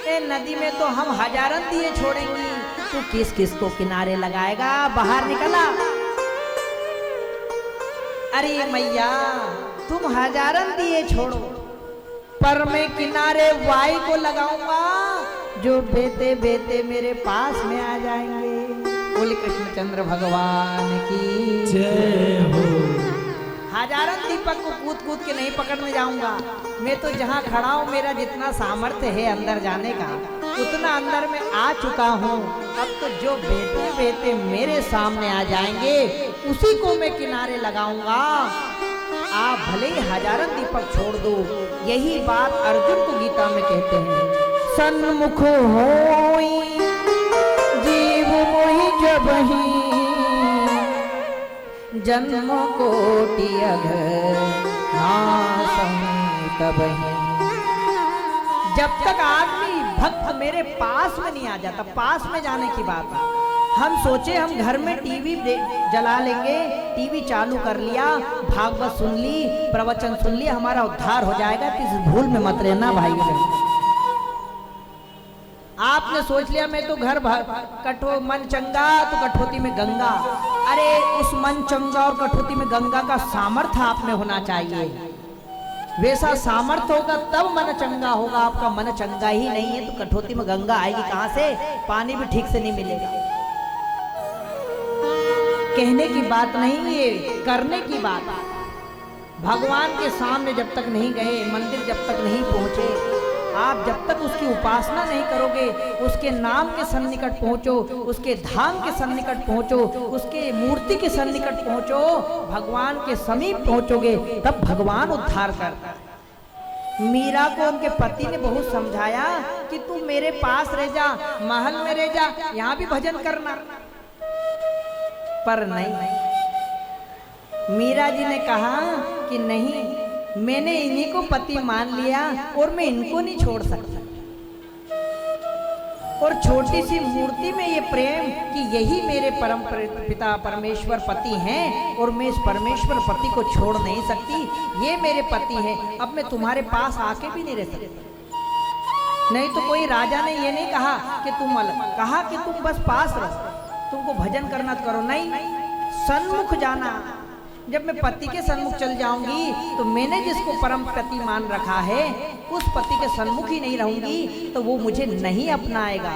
ए नदी में तो हम हजारन दिए छोड़ेंगी, तू किस किस को किनारे लगाएगा, बाहर निकला। अरे मैया, तुम हजारन दिए छोड़ो, पर मैं किनारे वाई को लगाऊंगा जो बेते बेते मेरे पास में आ जाएंगे। बोले कृष्णचंद्र भगवान की जय हो। हजारन दीपक को कूद कूद के नहीं पकड़ने जाऊंगा, मैं तो जहाँ खड़ा हूँ मेरा जितना सामर्थ्य है अंदर जाने का उतना अंदर में आ चुका हूँ। अब तो जो बेटे बेटे मेरे सामने आ जाएंगे उसी को मैं किनारे लगाऊंगा। आप भले ही हजारन दीपक छोड़ दो। यही बात अर्जुन को गीता में कहते हैं, सन्मुख होई जीव मोहि जबहि जन्म कोटि अघ नासं तबहि। जब तक आदमी भक्त मेरे पास में नहीं आ जाता, पास में जाने की बात है। हम सोचे हम घर में टीवी जला लेंगे, टीवी चालू कर लिया, भागवत सुन ली, प्रवचन सुन लिया, हमारा उद्धार हो जाएगा। तो इस भूल में मत रहना भाई बहन। आपने सोच लिया मैं तो घर कठो मन चंगा तो कठौती में गंगा। अरे उस मन चंगा और कठौती में गंगा का सामर्थ्य आप में होना चाहिए। वैसा सामर्थ्य होगा तब मन चंगा होगा। आपका मन चंगा ही नहीं है तो कठौती में गंगा आएगी कहां से? पानी भी ठीक से नहीं मिलेगा। कहने की बात नहीं, ये करने की बात है। भगवान के सामने जब तक नहीं गए, मंदिर जब तक नहीं पहुंचे, आप जब तक उसकी उपासना नहीं करोगे, उसके नाम के सन्निकट पहुंचो, उसके धाम के सन्निकट पहुंचो, उसके मूर्ति के सन्निकट पहुंचो, भगवान के समीप पहुंचोगे, तब भगवान उद्धार करता है। मीरा को उनके पति ने बहुत समझाया कि तू मेरे पास रह जा, महल में रह जा, यहाँ भी भजन करना, पर नहीं। मीरा जी ने कहा कि नहीं, मैंने इन्हीं को पति मान लिया और मैं इनको नहीं छोड़ सकता। और छोटी सी मूर्ति में ये प्रेम कि यही मेरे परम पिता परमेश्वर पति हैं और मैं इस परमेश्वर पति को छोड़ नहीं सकती, ये मेरे पति हैं, अब मैं तुम्हारे पास आके भी नहीं रह सकती। नहीं तो कोई राजा ने ये नहीं कहा कि तुम अलग, कहा कि तुम बस पास रहो, तुमको भजन करना तो करो। नहीं, सन्मुख जाना। जब मैं पति के सन्मुख चल जाऊंगी तो मैंने जिसको परम पति मान रखा है उस पति के सन्मुख ही नहीं रहूंगी तो वो मुझे नहीं अपनाएगा।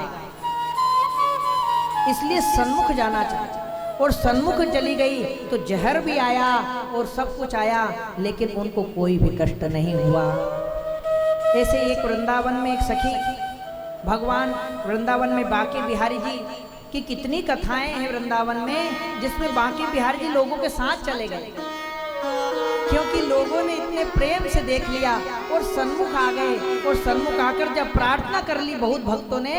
इसलिए सन्मुख जाना चाहिए। और सन्मुख चली गई तो जहर भी आया और सब कुछ आया, लेकिन उनको कोई भी कष्ट नहीं हुआ। ऐसे एक वृंदावन में एक सखी, भगवान वृंदावन में बांके बिहारी जी कि कितनी कथाएं हैं वृंदावन में, जिसमें बांके बिहारी जी लोगों के साथ चले गए, क्योंकि लोगों ने इतने प्रेम से देख लिया और सन्मुख आ गए। और सन्मुख आकर जब प्रार्थना कर ली बहुत भक्तों ने,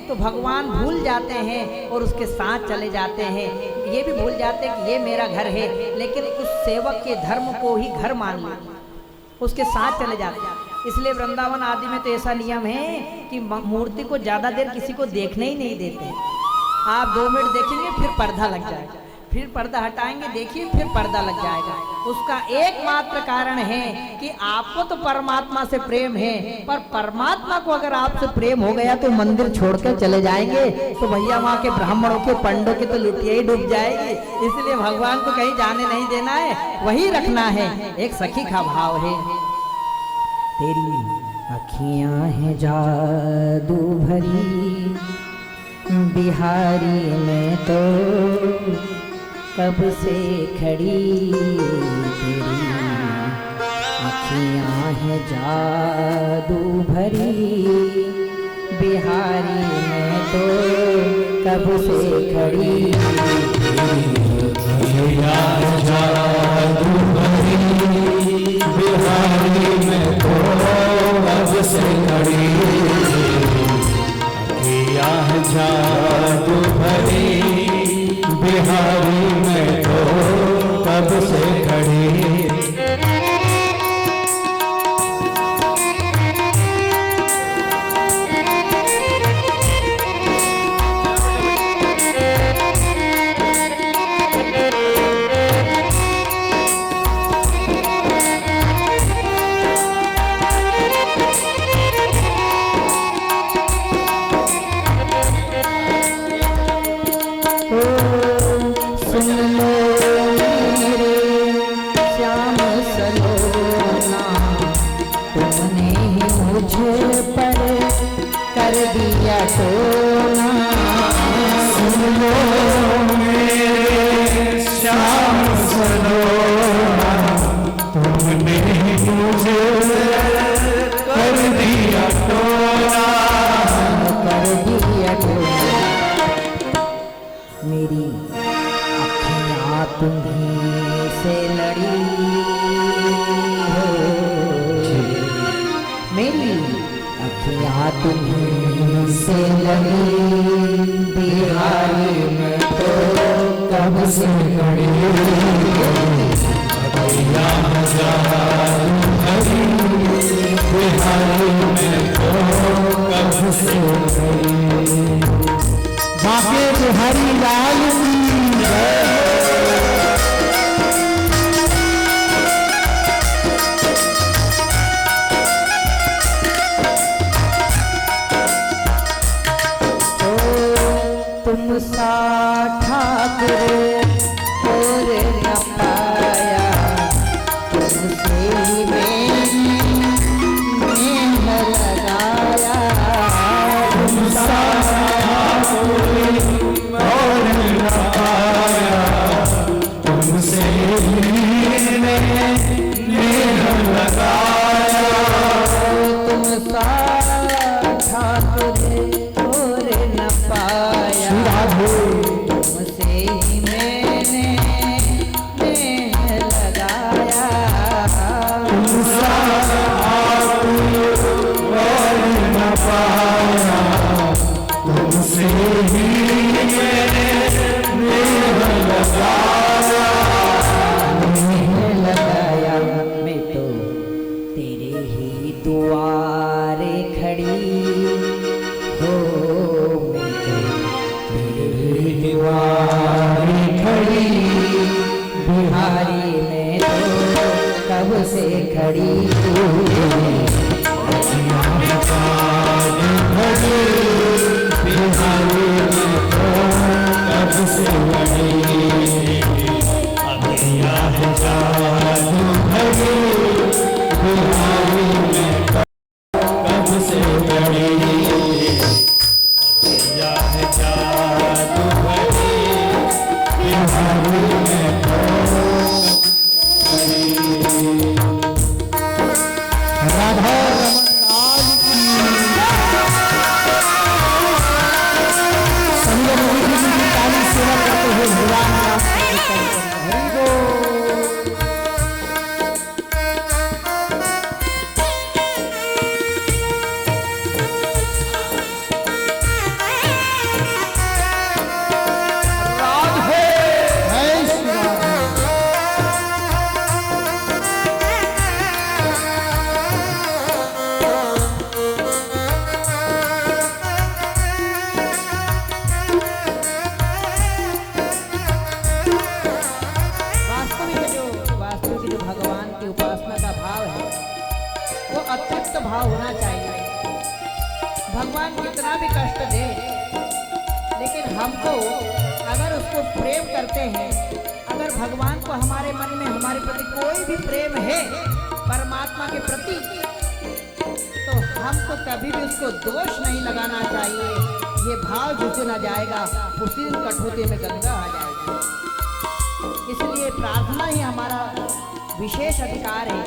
तो भगवान भूल जाते हैं और उसके साथ चले जाते हैं। ये भी भूल जाते हैं कि ये मेरा घर है, लेकिन उस सेवक के धर्म को ही घर मान लिया, उसके साथ चले जाते हैं। इसलिए वृंदावन आदि में तो ऐसा नियम है कि मूर्ति को ज्यादा देर किसी को देखने ही नहीं देते। आप 2 मिनट देखेंगे फिर पर्दा लग जाएगा, फिर पर्दा हटाएंगे, देखिए फिर पर्दा लग जाएगा। उसका एकमात्र कारण है कि आपको तो परमात्मा से प्रेम है, पर परमात्मा को अगर आपसे प्रेम हो गया तो मंदिर छोड़कर चले जाएंगे तो भैया वहाँ के ब्राह्मणों के पंडों की तो लुटिया ही डूब जाएगी। इसलिए भगवान को कहीं जाने नहीं देना है, वही रखना है। एक सखी का भाव है, तेरी अखियां हैं जादू भरी, बिहारी में तो कब से खड़ी, तेरी अखियां हैं जादू भरी, बिहारी में तो कब से खड़ी, अखियां जादू भरी, बिहारी में तो कब से खड़ी, अखियां जादू भरी, बिहारी में तो कब से खड़ी। मुझे पर कर दिया टोना। सुन लो मेरे श्याम सलोना, तुमने मुझे कर दिया टोना, कर दिया टोना। मेरी अखियाँ तुम्हीं से लड़ी हो, मेरी अखियाँ तुम्हीं से लड़ी, बिहारी में तो कब से खड़ी। बिहारी में तो कब से खड़ी। बाके बिहारी लाल की जय। तुम सा ठाकुर और न पाया, तुमसे ही मैंने लगाया। तुम सा ठाकुर और न पाया, तुमसे मैंने लगाया। तुम सा ठाकुर और न पाया, तुमसे ही मैंने लगाया। तुम सा ठाकुर और न पाया, तुमसे ही मैंने लगाया। मैं तो तेरे ही दुआरे खड़ी हो, मैं तो तेरे दीवारी खड़ी, बिहारी में तो कब से खड़ी। बिहारी में तो कब से लड़ी। अखियाँ है जादू भरी, बिहारी में कब से लड़ी। अखियाँ है जादू भरी, बिहारी में तो राधा सेवा करते हुए भगवान नाम कीर्तन करते हैं। हरि बोल। जय श्री राधे। वास्तविक जो भगवान की उपासना का भाव है वो अतृप्त भाव होना चाहिए। भगवान कितना भी कष्ट दे, लेकिन हमको अगर उसको प्रेम करते हैं, अगर भगवान को हमारे मन में हमारे प्रति कोई भी प्रेम है परमात्मा के प्रति, तो हमको कभी भी उसको दोष नहीं लगाना चाहिए। ये भाव जिस दिन आ जाएगा उसी दिन कठोते में गंगा आ जाएगी। इसलिए प्रार्थना ही हमारा विशेष अधिकार है।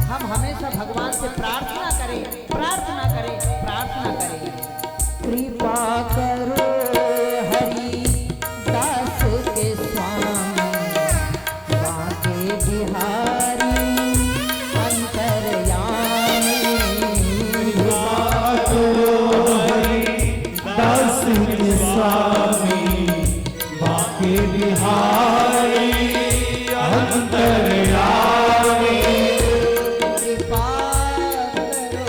हम हमेशा भगवान से प्रार्थना करें, प्रार्थना करें, प्रार्थना करें। कृपा करो हरि दास के स्वामी, बाके बिहारी अंतर्यामी। कृपा करो हरि दास के स्वामी, बाके बिहारी अंतर्यामी। कृपा करो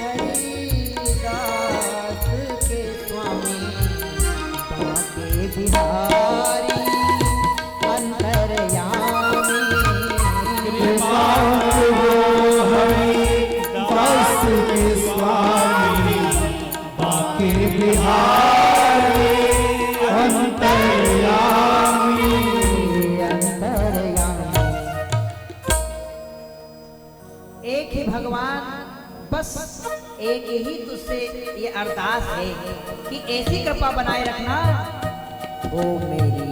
हरि दास के स्वामी, बाके बिहारी अंतर्यामी। कृपा करो हरि दास के स्वामी, बाके बिहारी अंतर्यामी। एक ही भगवान बस एक ही तुझसे ये अरदास है कि ऐसी कृपा बनाए रखना, ओ मेरी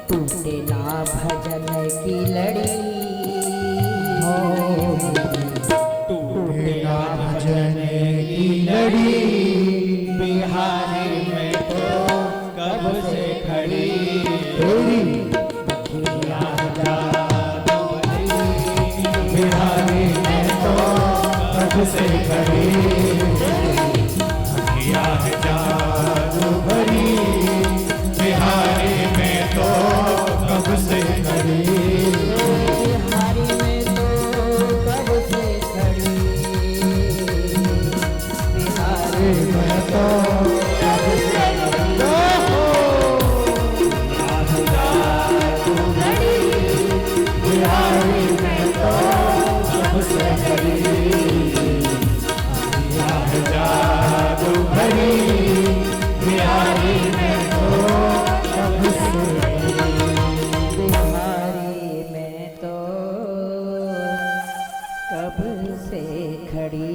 टूटे ना भजन की लड़ी, टूटे ना भजन की लड़ी, बिहारी में तो कब से खड़ी तेरी बिहारी में तो कब से खड़ी, अखियाँ है जादू भरी, बिहारी में तो कब से खड़ी, बिहारी में तो कब से खड़ी, बिहारी मैं तो कब से बिहारी में तो कब से खड़ी, जादू भरी, बिहारी में तो कब से बिहारी में तो कब से खड़ी,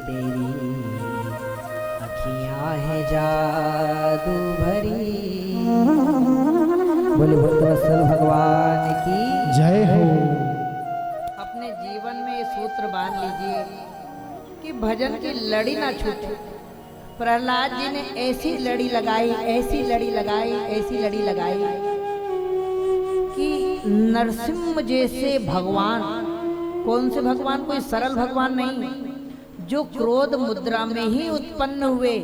तेरी अखियाँ है जादू भरी। बोले भक्तवत्सल भगवान की जय हो। अपने जीवन में ये सूत्र बांध लीजिए कि भजन की लड़ी ना छूटे। प्रहलाद जी ने ऐसी लड़ी लगाई, ऐसी लड़ी लगाई, ऐसी लड़ी लगाई कि नरसिंह जैसे भगवान, कौन से भगवान, कोई सरल भगवान नहीं, जो क्रोध मुद्रा में ही उत्पन्न हुए,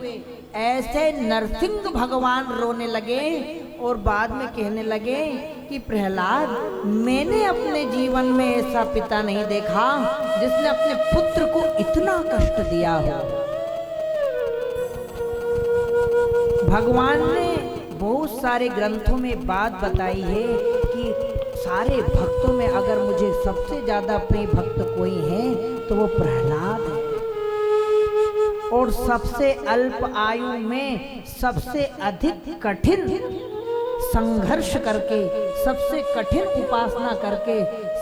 ऐसे नरसिंह भगवान रोने लगे और बाद में कहने लगे कि प्रहलाद, मैंने अपने जीवन में ऐसा पिता नहीं देखा जिसने अपने पुत्र को इतना कष्ट दिया हो। भगवान ने बहुत सारे ग्रंथों में बात बताई है कि सारे भक्तों में अगर मुझे सबसे ज्यादा प्रिय भक्त कोई है तो वो प्रहलाद है, और सबसे अल्प आयु में सबसे अधिक कठिन संघर्ष करके, सबसे कठिन उपासना करके,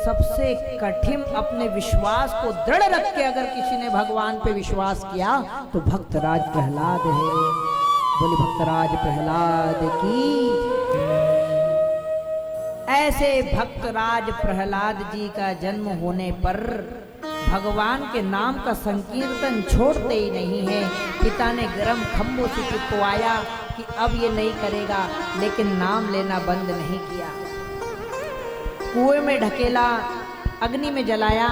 सबसे कठिन अपने विश्वास को दृढ़ रख के अगर किसी ने भगवान पे विश्वास किया तो भक्तराज प्रहलाद है। बोले भक्तराज प्रहलाद की। ऐसे भक्तराज प्रहलाद जी का जन्म होने पर भगवान के नाम का संकीर्तन छोड़ते ही नहीं है। पिता ने गर्म खंभों से चिपवाया कि अब ये नहीं करेगा, लेकिन नाम लेना बंद नहीं किया। कुएं में ढकेला, अग्नि में जलाया,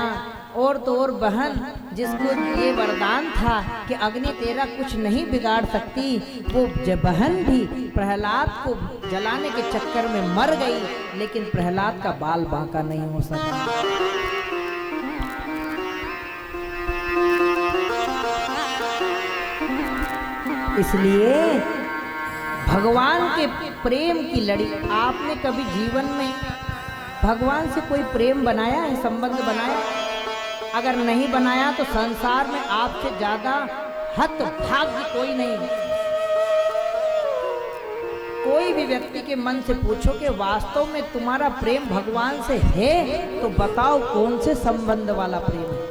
और तो और बहन जिसको ये वरदान था कि अग्नि तेरा कुछ नहीं बिगाड़ सकती, वो बहन भी प्रहलाद को जलाने के चक्कर में मर गई, लेकिन प्रहलाद का बाल बांका नहीं हो सका। इसलिए भगवान के प्रेम की लड़ी, आपने कभी जीवन में भगवान से कोई प्रेम बनाया है, संबंध बनाया? अगर नहीं बनाया तो संसार में आपसे ज्यादा हतभाग्य कोई नहीं है। कोई भी व्यक्ति के मन से पूछो कि वास्तव में तुम्हारा प्रेम भगवान से है, तो बताओ कौन से संबंध वाला प्रेम है।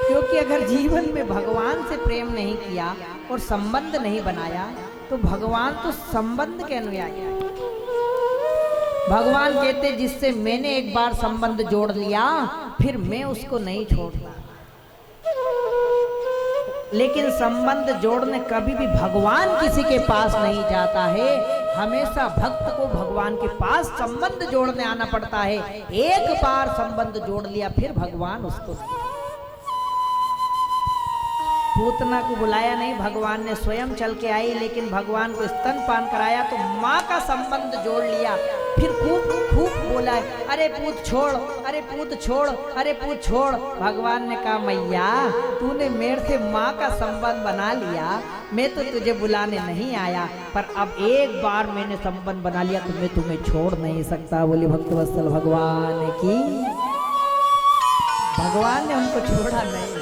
क्योंकि अगर जीवन में भगवान से प्रेम नहीं किया और संबंध नहीं बनाया तो भगवान तो संबंध के अनुयायी है। भगवान कहते जिससे मैंने एक बार संबंध जोड़ लिया फिर मैं उसको नहीं छोड़ता। लेकिन संबंध जोड़ने कभी भी भगवान किसी के पास नहीं जाता है, हमेशा भक्त को भगवान के पास संबंध जोड़ने आना पड़ता है। एक बार संबंध जोड़ लिया फिर भगवान उसको। पूतना को बुलाया नहीं, भगवान ने स्वयं चल के आई, लेकिन भगवान को स्तनपान कराया तो माँ का संबंध जोड़ लिया। फिर खूब बोला, अरे पूत छोड़, अरे पूत छोड़, अरे पूत छोड़। भगवान ने कहा मैया तूने मेरे से माँ का संबंध बना लिया, मैं तो तुझे बुलाने नहीं आया, पर अब एक बार मैंने संबंध बना लिया तो मैं तुम्हें छोड़ नहीं सकता। बोली भक्तवत्सल भगवान की। भगवान ने उनको छोड़ा नहीं।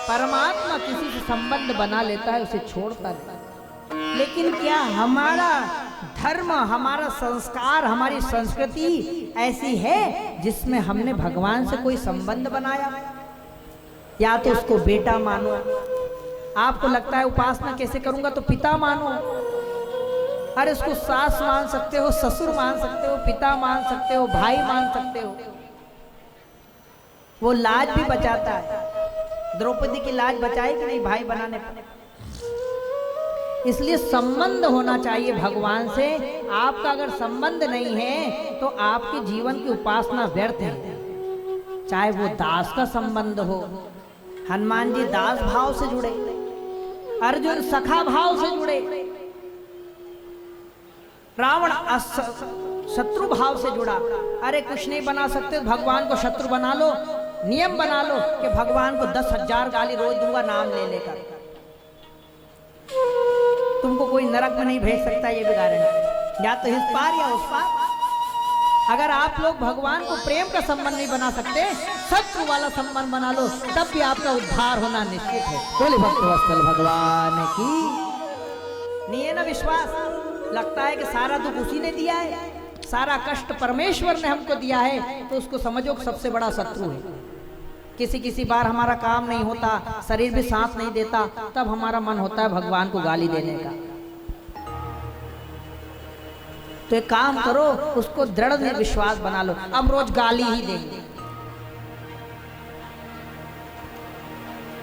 परमात्मा किसी से संबंध बना लेता है, उसे छोड़ता नहीं। लेकिन क्या हमारा धर्म, हमारा संस्कार, हमारी संस्कृति ऐसी है जिसमें हमने भगवान से कोई संबंध बनाया? या तो उसको बेटा मानो, आपको लगता है उपासना कैसे करूंगा, तो पिता मानो। अरे उसको सास मान सकते हो, ससुर मान सकते हो, पिता मान सकते हो, भाई मान सकते हो। वो लाज भी बचाता है। द्रौपदी की लाज बचाई कि नहीं भाई बनाने पर। इसलिए संबंध होना चाहिए भगवान से। आपका अगर संबंध नहीं है तो आपके जीवन की उपासना व्यर्थ है। चाहे वो दास का संबंध हो, हनुमान जी दास भाव से जुड़े, अर्जुन सखा भाव से जुड़े, रावण शत्रु भाव से जुड़ा। अरे कुछ नहीं बना सकते भगवान को शत्रु बना लो, नियम बना लो कि भगवान को 10,000 गाली रोज दूंगा नाम ले लेकर। तुमको कोई नरक में नहीं भेज सकता, ये भी गारंटी, या तो इस पार या उस पार। अगर आप लोग भगवान को प्रेम का संबंध नहीं बना सकते, शत्रु वाला संबंध बना लो, तब भी आपका उद्धार होना निश्चित है। बोले भक्तवत्सल भगवान की। नहीं है ना विश्वास? लगता है कि सारा दुख उसी ने दिया है, सारा कष्ट परमेश्वर ने हमको दिया है, तो उसको समझो कि सबसे बड़ा शत्रु है। किसी बार हमारा काम नहीं होता, शरीर भी साथ नहीं देता, तब हमारा मन होता है भगवान को गाली देने का। तो एक काम करो, उसको दृढ़ विश्वास बना लो, अब रोज गाली ही देंगे।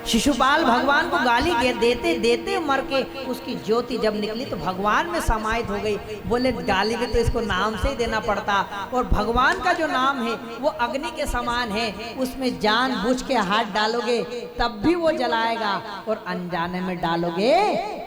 शिशुपाल भगवान को गाली देते देते मर के उसकी ज्योति जब निकली तो भगवान में समाहित हो गई। बोले गाली भी तो इसको नाम से ही देना पड़ता, और भगवान का जो नाम है वो अग्नि के समान है, उसमें जानबूझ के हाथ डालोगे तब भी वो जलाएगा, और अनजाने में डालोगे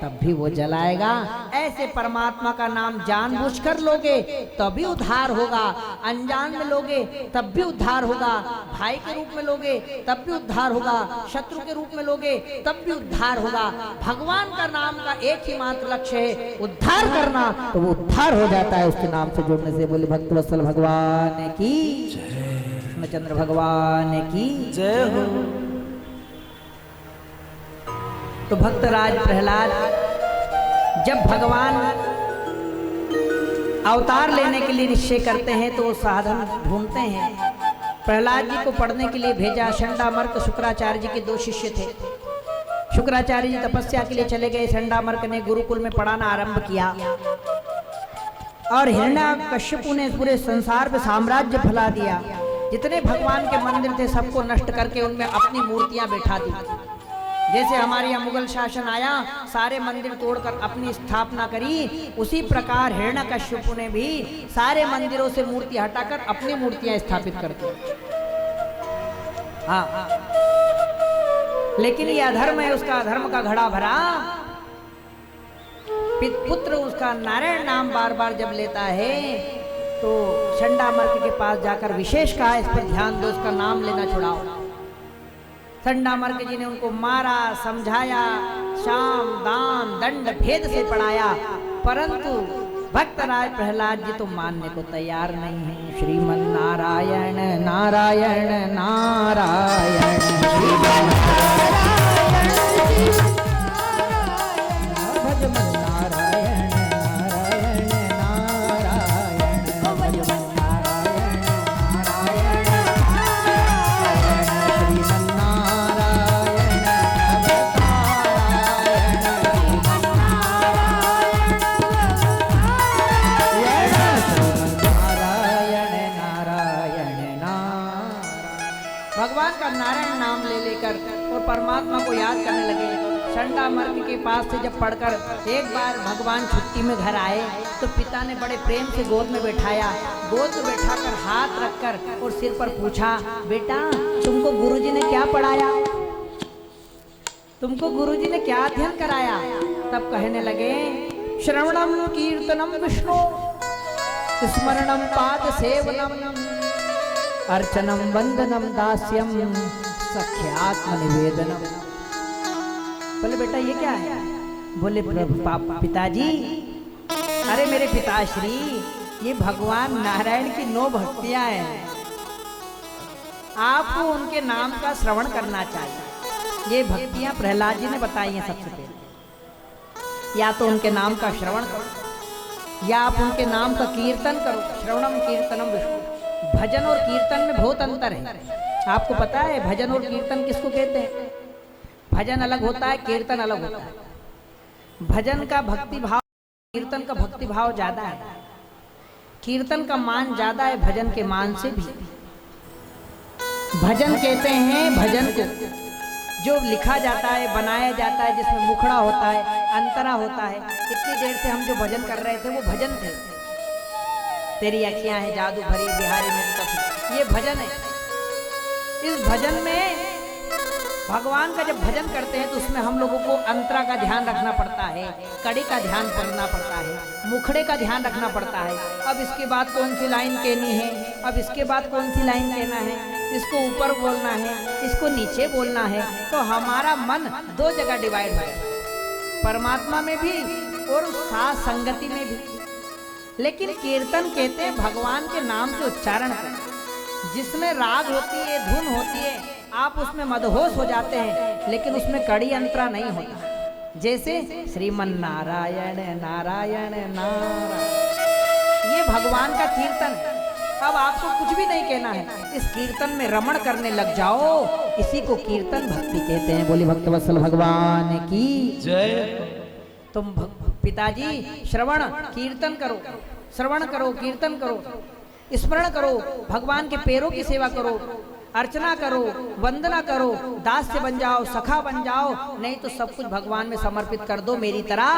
तब भी वो जलाएगा। ऐसे परमात्मा का नाम जानबूझ कर लोगे तभी उद्धार होगा, अनजान में लोगे तब भी उद्धार होगा, भाई के रूप में लोगे तब भी उद्धार होगा, शत्रु के रूप में लोगे तब भी उद्धार होगा। भगवान का नाम का एक ही मात्र लक्ष्य है, उद्धार करना, तो वो उद्धार हो जाता है उसके नाम से जुड़ने से। बोले भक्तवत्सल भगवान की जय, चंद्र भगवान की जय हो। तो भक्तराज प्रहलाद जब भगवान अवतार लेने के लिए निश्चय करते हैं तो वो साधन ढूंढते हैं। प्रहलाद जी को पढ़ने के लिए भेजा। षंडामर्क शुक्राचार्य जी के 2 शिष्य थे। शुक्राचार्य जी तपस्या के लिए चले गए। षंडामर्क ने गुरुकुल में पढ़ाना आरंभ किया, और हिरण्यकश्यपु ने पूरे संसार पे साम्राज्य फैला दिया। जितने भगवान के मंदिर थे सबको नष्ट करके उनमें अपनी मूर्तियां बैठा दी। जैसे हमारे यहाँ मुगल शासन आया, सारे मंदिर तोड़कर अपनी स्थापना करी, उसी प्रकार हिरण्यकश्यपु ने भी सारे मंदिरों से मूर्ति हटाकर अपनी मूर्तियां स्थापित कर दी। हाँ, लेकिन ये अधर्म है, उसका अधर्म का घड़ा भरा। पुत्र उसका नारायण नाम बार बार जब लेता है तो षंडामर्क के पास जाकर विशेष कहा इस पर ध्यान दो, उसका नाम लेना छुड़ाओ। षंडामर्क जी ने उनको मारा, समझाया, शाम दान दंड भेद से पढ़ाया, परंतु भक्तराज प्रहलाद जी तो मानने को तैयार नहीं है। श्रीमन नारायण नारायण नारायण श्रीमन और परमात्मा को याद करने लगे। षंडामर्क के पास से जब पढ़कर एक बार भगवान छुट्टी में घर आए तो पिता ने बड़े प्रेम से गोद में बैठाया। गोद में बैठाकर हाथ रखकर और सिर पर पूछा, बेटा तुमको गुरुजी ने क्या पढ़ाया, तुमको गुरुजी ने क्या अध्ययन कराया? तब कहने लगे, श्रवणम कीर्तनम विष्णु स्मरणम पाद सेवनम अर्चनम वंदनम दास्यम सख्यात्म निवेदनम। बोले बेटा ये क्या है? बोले पिताजी, अरे मेरे पिताश्री, ये भगवान नारायण की 9 भक्तियां हैं, आपको उनके नाम का श्रवण करना चाहिए। ये भक्तियां प्रहलाद जी ने बताई हैं सबसे पहले। या तो उनके नाम का श्रवण करो या आप उनके नाम का कीर्तन करो। श्रवणम कीर्तनम विष्णु। भजन और कीर्तन में बहुत अंतर है। आपको पता है भजन और कीर्तन किसको कहते हैं? भजन अलग होता है, कीर्तन अलग होता है। भजन का भक्ति भाव, कीर्तन का भक्ति भाव ज्यादा है। कीर्तन का मान ज्यादा है भजन के मान से भी। भजन कहते हैं भजन को जो लिखा जाता है, बनाया जाता है, जिसमें मुखड़ा होता है, अंतरा होता है। इतनी देर से हम जो भजन कर रहे थे वो भजन थे। तेरी अखियां हैं जादू भरी बिहारी में तो ये भजन है। इस भजन में भगवान का जब भजन करते हैं तो उसमें हम लोगों को अंतरा का ध्यान रखना पड़ता है, कड़ी का ध्यान करना पड़ता है, मुखड़े का ध्यान रखना पड़ता है। अब इसके बाद कौन सी लाइन कहनी है, अब इसके बाद कौन सी लाइन कहना है, इसको ऊपर बोलना है, इसको नीचे बोलना है। तो हमारा मन दो जगह डिवाइड है, परमात्मा में भी और साथ संगति में भी। लेकिन कीर्तन कहते हैं भगवान के नाम के उच्चारण को, जिसमें राग होती है, धुन होती है, आप उसमें मदहोश हो जाते हैं, लेकिन उसमें कड़ी अंतरा नहीं होता। जैसे श्रीमन नारायण नारायण नारायण, ये भगवान का कीर्तन है। अब आपको कुछ भी नहीं कहना है, इस कीर्तन में रमण करने लग जाओ, इसी को कीर्तन भक्ति कहते हैं। बोली भक्तवत्सल भगवान की जय। तुम पिताजी श्रवण कीर्तन करो, श्रवण करो, कीर्तन करो, स्मरण करो, भगवान के पैरों की सेवा करो, अर्चना करो, वंदना करो, दास से बन जाओ, सखा बन जाओ, नहीं तो सब कुछ भगवान में समर्पित कर दो मेरी तरह।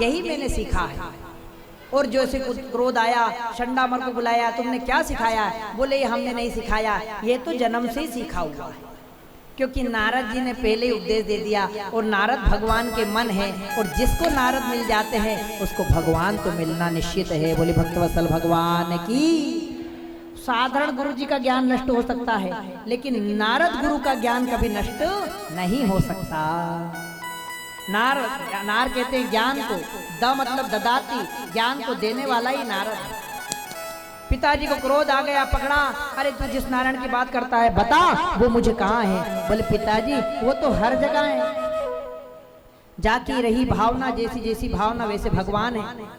यही मैंने सीखा है। और जैसे क्रोध आया, शंडामर को बुलाया, तुमने क्या सिखाया? बोले ये हमने नहीं सिखाया, ये तो जन्म से ही सीखा हुआ है। क्योंकि नारद जी ने पहले ही उपदेश दे दिया, और नारद भगवान के मन है, और जिसको नारद मिल जाते हैं उसको भगवान तो मिलना निश्चित है। बोले भक्तवत्सल भगवान की। साधारण गुरु जी का ज्ञान नष्ट हो सकता है, लेकिन नारद गुरु का ज्ञान कभी नष्ट नहीं हो सकता। नार कहते हैं ज्ञान को, द मतलब ददाती, ज्ञान को देने वाला ही नारद है। पिताजी को क्रोध आ गया, पकड़ा, अरे तू जिस नारायण की बात करता है बता वो मुझे कहाँ है? बोले पिताजी वो तो हर जगह है, जाती रही भावना, जैसी जैसी भावना वैसे भगवान है।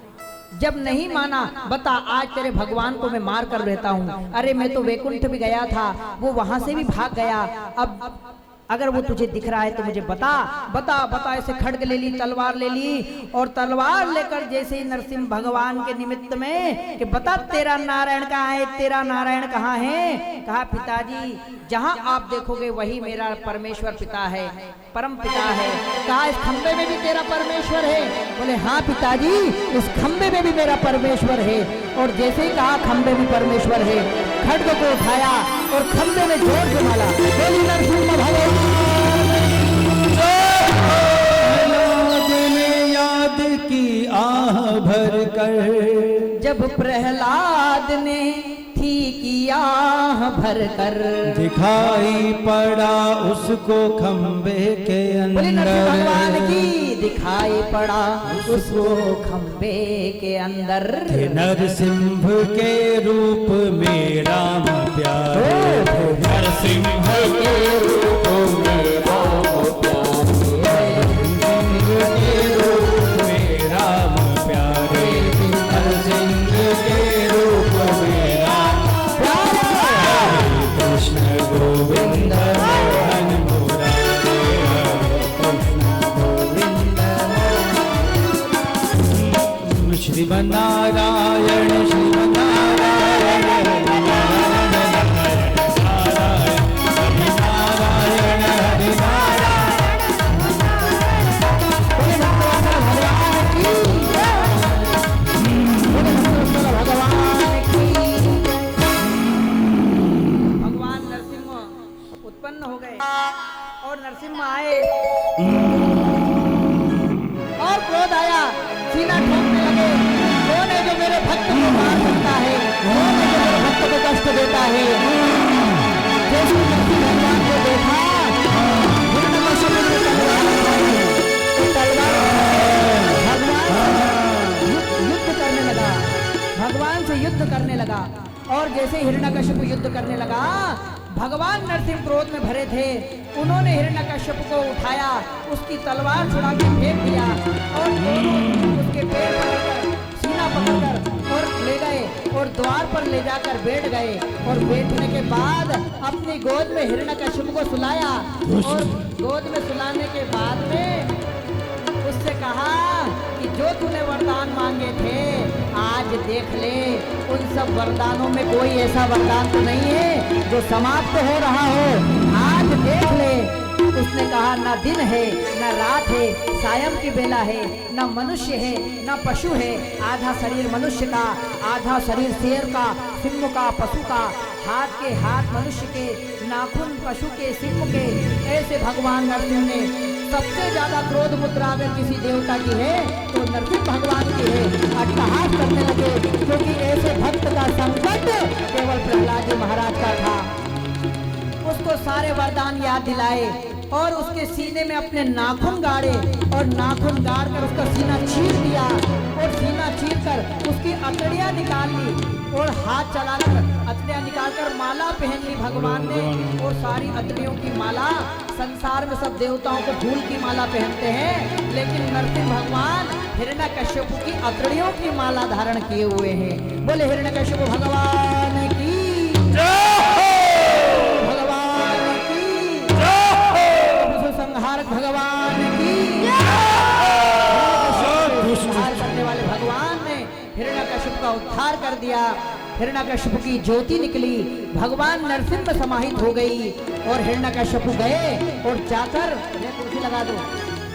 जब नहीं माना, बता आज तेरे भगवान को मैं मार कर रहता हूँ। अरे मैं तो वैकुंठ भी गया था, वो वहां से भी भाग गया। अब अगर वो तुझे दिख रहा है तो मुझे बता बता बता। ऐसे खड्ग ले ली, तलवार ले ली, और तलवार लेकर जैसे ही नरसिंह भगवान के निमित्त में कि बता तेरा नारायण कहाँ है, तेरा नारायण कहाँ है? कहा पिताजी जहाँ आप देखोगे वही मेरा परमेश्वर पिता है, परम पिता है। कहा इस खंबे में भी तेरा परमेश्वर है? बोले हाँ पिताजी इस खंबे में भी मेरा परमेश्वर है। और जैसे ही कहा खंबे में परमेश्वर है, खड्ग को उठाया और खंबे में जोर से मारा। बोली नरसिंह भगवान ने याद की आह भर कर, जब प्रहलाद ने थी की आह भर कर, दिखाई पड़ा उसको खंबे के बोली नरसिंह भगवान अंदर। की। दिखाई पड़ा उसको खंबे के अंदर, नरसिंह के रूप में राम प्यारे, नरसिंह के रूप में राम प्यारे, के रूप में राम प्यारे, नरसिंह के रूप में राम प्यारे। कृष्ण गोविंद मोहन मुरारे, कृष्ण गोविंद श्रीमन्नारायण श्रीमन्नारायण नारायण नारायण नारायण हरि भगवान नरसिंह उत्पन्न हो गए और नरसिंह आए और क्रोध आया, सीना ठोकने लगे। कौन है जो मेरे भक्त को मार सकता है? कौन है जो मेरे भक्त को कष्ट देता है? जैसे नरसिंह भगवान को देखा, हिरण्यकश्यप ने तलवार भगवान युद्ध करने लगा, भगवान से युद्ध करने लगा। और जैसे हिरण्यकश्यप युद्ध करने लगा, भगवान नरसिंह क्रोध में भरे थे, उन्होंने हिरण्यकश्यप को उठाया, उसकी तलवार छुड़ा के फेंक दिया और दोनों उसके पैर पकड़कर, सीना पकड़कर और ले गए और द्वार पर ले जाकर बैठ गए और बैठने के बाद अपनी गोद में हिरण्यकश्यप को सुलाया और गोद में सुलाने के बाद में उससे कहा कि जो तूने वरदान मांगे थे आज देख ले, उन सब वरदानों में कोई ऐसा वरदान तो नहीं है जो समाप्त हो रहा हो, आज देख ले। उसने कहा ना दिन है ना रात है, सायं की बेला है, ना मनुष्य है ना पशु है, आधा शरीर मनुष्य का आधा शरीर शेर का, सिंह का, पशु का, हाथ के हाथ मनुष्य के, नाखून पशु के, सिंह के। ऐसे भगवान नरसिंह ने सबसे ज्यादा क्रोध मुद्रा अगर किसी देवता की है तो नरसिंह भगवान की है। अट्टहास करने लगे क्योंकि ऐसे भक्त का संकट केवल प्रहलाद जी महाराज का था। उसको सारे वरदान याद दिलाए और उसके सीने में अपने नाखून गाड़े और नाखून गाड़ कर उसका सीना चीर दिया और सीना चीर कर उसकी अकड़ियां निकाल ली और हाथ चलाकर अतड़ियां निकालकर माला पहन ली भगवान ने। और सारी अतड़ियों की माला, संसार में सब देवताओं को फूल की माला पहनते हैं, लेकिन नरसिंह भगवान हिरण्यकश्यप की अतड़ियों की माला धारण किए हुए हैं। बोले हिरण्यकश्यप भगवान की, भगवान की, संहारक भगवान की। संहार करने वाले भगवान ने हिरण्यकश्यप का उद्धार कर दिया। हिरण्यकश्यप की ज्योति निकली, भगवान नरसिंह में समाहित हो गई और हिरण्यकश्यप गए और जाकर, कुर्सी लगा दो,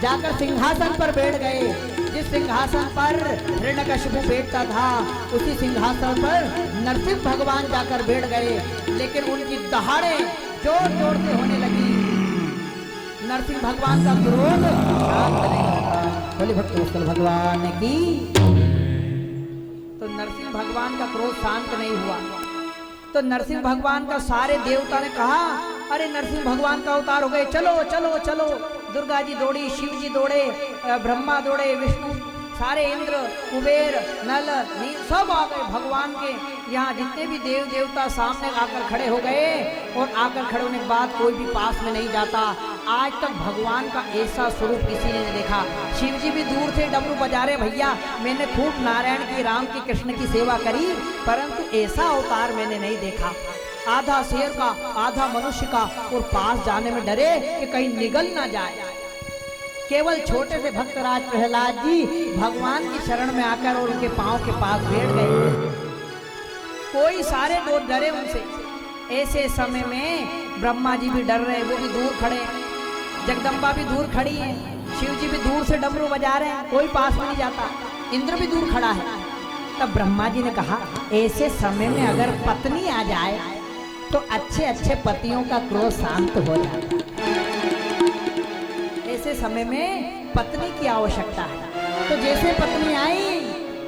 जाकर सिंहासन पर बैठ गए। जिस सिंहासन पर हिरण्यकश्यप बैठता था उसी सिंहासन पर नरसिंह भगवान जाकर बैठ गए, लेकिन उनकी दहाड़े जोर जोर से होने लगी। नरसिंह भगवान का क्रोध शांत नहीं होता। बोले भक्त वत्सल भगवान की। तो नरसिंह भगवान का क्रोध शांत नहीं हुआ तो नरसिंह भगवान का सारे देवता ने कहा अरे नरसिंह भगवान का अवतार हो गए, चलो चलो चलो। दुर्गा जी दौड़ी, शिव जी दौड़े, ब्रह्मा दौड़े, विष्णु, सारे इंद्र, कुबेर, नल, नील सब आ गए भगवान के यहाँ। जितने भी देव देवता सामने आकर खड़े हो गए और आकर खड़े होने के बाद कोई भी पास में नहीं जाता। आज तक भगवान का ऐसा स्वरूप किसी ने नहीं देखा। शिव जी भी दूर से डमरू बजा रहे, भैया मैंने खूब नारायण की, राम की, कृष्ण की सेवा करी, परंतु ऐसा अवतार मैंने नहीं देखा। आधा शेर का आधा मनुष्य का, और पास जाने में डरे कि कहीं निगल ना जाए। केवल छोटे से भक्तराज प्रहलाद जी भगवान की शरण में आकर और उनके पांव के पास बैठ गए। कोई सारे लोग डरे उनसे। ऐसे समय में ब्रह्मा जी भी डर रहे, वो भी दूर खड़े, जगदम्बा भी दूर खड़ी है, शिव जी भी दूर से डमरू बजा रहे हैं, कोई पास में नहीं जाता, इंद्र भी दूर खड़ा है। तब ब्रह्मा जी ने कहा ऐसे समय में अगर पत्नी आ जाए तो अच्छे अच्छे पतियों का क्रोध शांत हो जाता। ऐसे समय में पत्नी की आवश्यकता है। तो जैसे पत्नी आई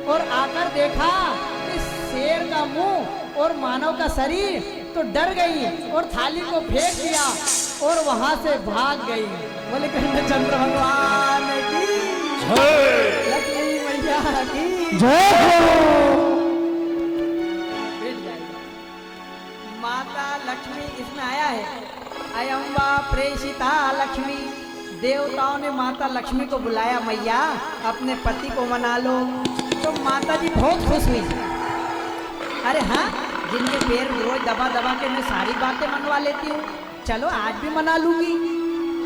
और आकर देखा कि शेर का मुंह और मानव का शरीर, तो डर गई और थाली को फेंक दिया और वहां से भाग गई। बोले कृष्णचंद्र भगवान की जय, लक्ष्मी मैया की जय। माता लक्ष्मी इसमें आया है, अयं वा प्रेषिता लक्ष्मी। देवताओं ने माता लक्ष्मी को बुलाया, मैया अपने पति को मना लो। तो माता जी बहुत खुश हुई। अरे हाँ, जिनके पैर रोज दबा दबा के मैं सारी बातें मनवा लेती हूँ, चलो आज भी मना लूंगी।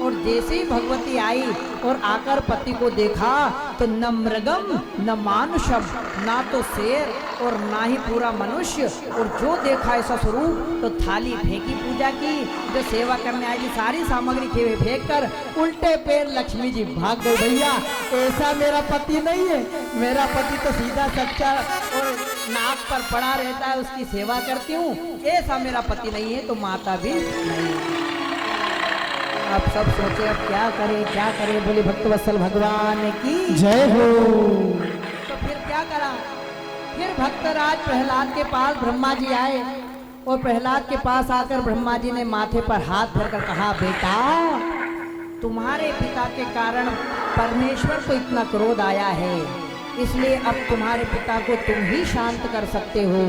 और जैसे ही भगवती आई और आकर पति को देखा तो न मृगम न मानुषम, ना तो शेर और ना ही पूरा मनुष्य, और जो देखा ऐसा स्वरूप तो थाली फेंकी, पूजा की, जो सेवा करने आई थी सारी सामग्री फेंक कर उल्टे पैर लक्ष्मी जी भाग गए। भैया ऐसा मेरा पति नहीं है, मेरा पति तो सीधा सच्चा और नाक पर पड़ा रहता है, उसकी सेवा करती हूँ, ऐसा मेरा पति नहीं है। तो माता भी नहीं। अब सब सोचे अब क्या करे। बोले भक्तवत्सल भगवान की जय हो। तो फिर क्या करा, फिर भक्तराज प्रहलाद के पास ब्रह्मा जी आए और प्रहलाद के पास आकर ब्रह्मा जी ने माथे पर हाथ धरकर कहा बेटा तुम्हारे पिता के कारण परमेश्वर को इतना क्रोध आया है, इसलिए अब तुम्हारे पिता को तुम ही शांत कर सकते हो।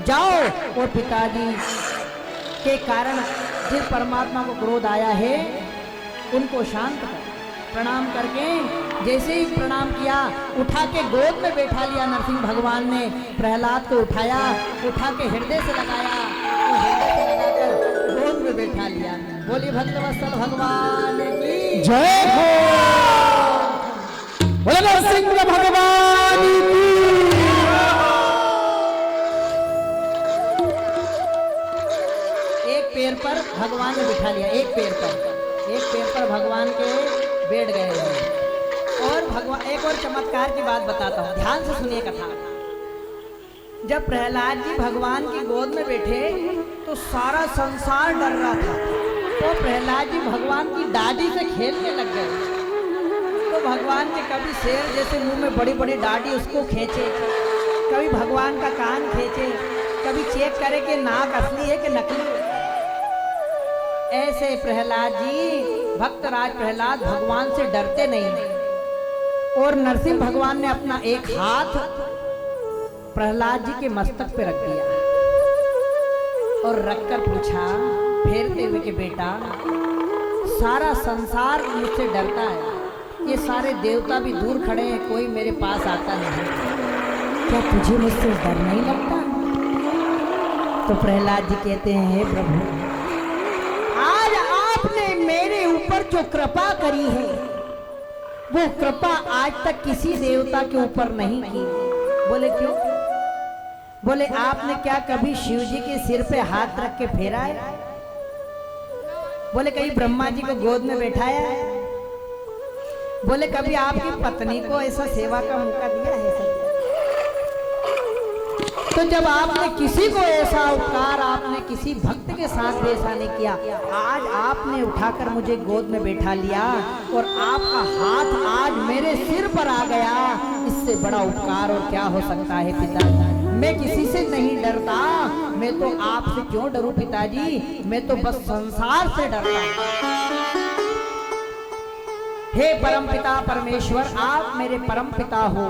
जाओ और पिताजी के कारण जिस परमात्मा को क्रोध आया है उनको शांत कर। प्रणाम करके जैसे ही प्रणाम किया, उठा के गोद में बैठा लिया नरसिंह भगवान ने। प्रहलाद को उठाया, उठा के हृदय से लगाया और हृदय से लगाकर गोद में बैठा लिया। बोलिए भक्तवत्सल भगवान की जय हो। बोले नरसिंह भगवान की। एक पैर पर भगवान ने बिठा लिया, एक पैर पर भगवान के बैठ गए हैं। और भगवान, एक और चमत्कार की बात बताता हूँ, ध्यान से सुनिए कथा। जब प्रहलाद जी भगवान की गोद में बैठे तो सारा संसार डर रहा था। तो प्रहलाद जी भगवान की दाढ़ी से खेलने लग गए। तो भगवान के कभी शेर जैसे मुंह में बड़ी बड़ी दाढ़ी उसको खींचे, कभी भगवान का कान खींचे, कभी चेक करे कि नाक असली है कि नकली है। ऐसे प्रहलाद जी, भक्तराज प्रहलाद भगवान से डरते नहीं। और नरसिंह भगवान ने अपना एक हाथ प्रहलाद जी के मस्तक पे रख दिया और रखकर पूछा फेरते हुए कि बेटा, सारा संसार मुझसे डरता है, ये सारे देवता भी दूर खड़े हैं, कोई मेरे पास आता नहीं, क्या तुझे मुझसे डर नहीं लगता? तो प्रहलाद जी कहते हैं, हे प्रभु, आज आपने मेरे ऊपर जो कृपा करी है वो कृपा आज तक किसी देवता के ऊपर नहीं की। बोले क्यों? बोले आपने क्या कभी शिव जी के सिर पे हाथ रख के फेरा है? बोले कहीं ब्रह्मा जी को गोद में बैठाया है? बोले कभी आपकी पत्नी को ऐसा सेवा का मौका दिया है? तो जब आपने किसी को ऐसा उपकार आपने किसी भक्त के साथ ऐसा नहीं किया, आज आपने उठाकर मुझे गोद में बैठा लिया और आपका हाथ आज मेरे सिर पर आ गया, इससे बड़ा उपकार और क्या हो सकता है पिताजी? मैं किसी से नहीं डरता, मैं तो आपसे क्यों डरूं पिताजी, मैं तो बस संसार से डरता हूं। हे परमपिता परमेश्वर, आप मेरे परम पिता हो,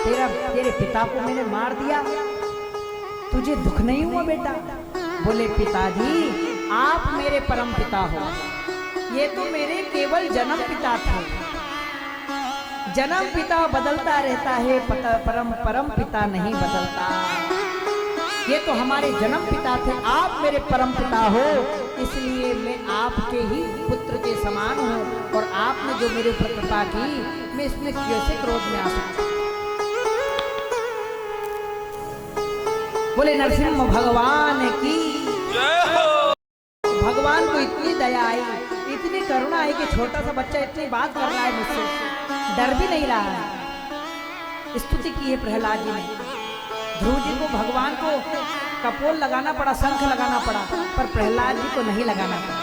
तेरे पिता को मैंने मार दिया, तुझे दुख नहीं हुआ बेटा? बोले पिताजी, आप मेरे परम पिता हो, ये तो मेरे केवल जन्म पिता थे। जन्म पिता बदलता रहता है, परम पिता नहीं बदलता। ये तो हमारे जन्म पिता थे, आप मेरे परम पिता हो, इसलिए मैं आपके ही पुत्र के समान हूँ और आपने जो मेरे ऊपर कृपा की, मैं इसमें कैसे क्रोध में आ सकता? बोले नरसिंह भगवान की जय हो। भगवान को इतनी दया आई, इतनी करुणा आई कि छोटा सा बच्चा इतनी बात कर रहा है मुझसे, डर भी नहीं रहा है। स्तुति की है प्रहलाद जी ने। ध्रुव जी को भगवान को कपोल लगाना पड़ा, शंख लगाना पड़ा, पर प्रहलाद जी को नहीं लगाना पड़ा।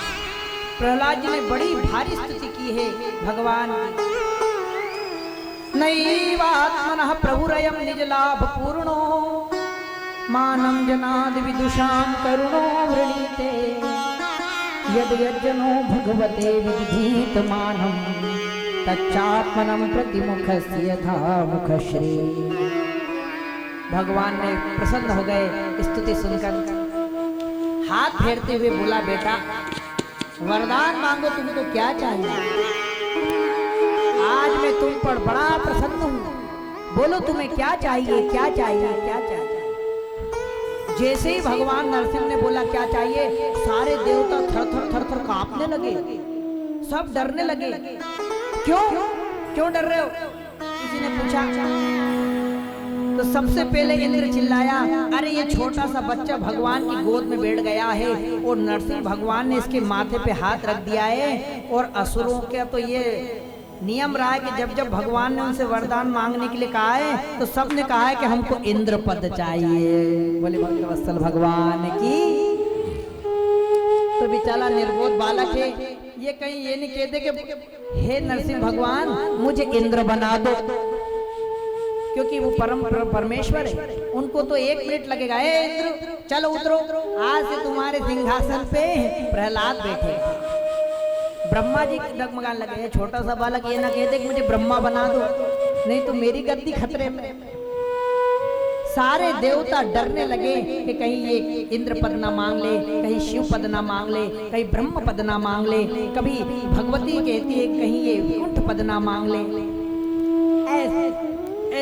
प्रहलाद जी ने बड़ी भारी स्तुति की है भगवान की। नैवात्मनः प्रभुरयं निज लाभ पूर्णो मानम जनाद विदुषां करुणो वृणीते यद यज्जनो भगवते विदधीत मानम तच्चात्मनं प्रतिमुखस्य यथा मुखश्री। भगवान ने प्रसन्न हो गए स्तुति सुनकर, हाथ फेरते हुए बोला बेटा, वरदान मांगो, तुमको क्या चाहिए? आज मैं तुम पर बड़ा प्रसन्न हूँ, बोलो तुम्हें क्या चाहिए, क्या चाहिए, क्या चाहिए? जैसे ही भगवान नरसिंह ने बोला क्या चाहिए, सारे देवता थर थर कांपने लगे, सब डरने लगे। क्यों डर रहे हो? किसी ने पूछा। तो सबसे पहले इंद्र चिल्लाया, अरे ये छोटा सा बच्चा भगवान की गोद में बैठ गया है और नरसिंह भगवान ने इसके माथे पे हाथ रख दिया है। और असुरों का तो ये नियम रहा है कि जब जब भगवान ने उनसे वरदान मांगने के लिए कहा है तो सब ने कहा है कि हमको इंद्र पद चाहिए। बोले भक्तवत्सल भगवान की। तो बेचारा निर्बोध बालक है, ये कहीं ये नहीं कहते कि हे नरसिंह भगवान मुझे इंद्र बना दो, क्योंकि वो परम परमेश्वर है, उनको तो 1 मिनट लगेगा। हे इंद्र चलो उतरो, आज से तुम्हारे सिंहासन पे प्रहलाद बैठे। ब्रह्मा जी डगमगाने लगे, छोटा सा बालक ये ना कहते कि मुझे ब्रह्मा बना दो, नहीं तो मेरी गद्दी खतरे में। सारे देवता डरने लगे कि कहीं ये इंद्र पद ना मांग ले, कहीं शिव पद ना मांग ले, कहीं ब्रह्म पद ना मांग ले, कभी भगवती कहती है कहीं ये कुंठ पद ना मांग ले।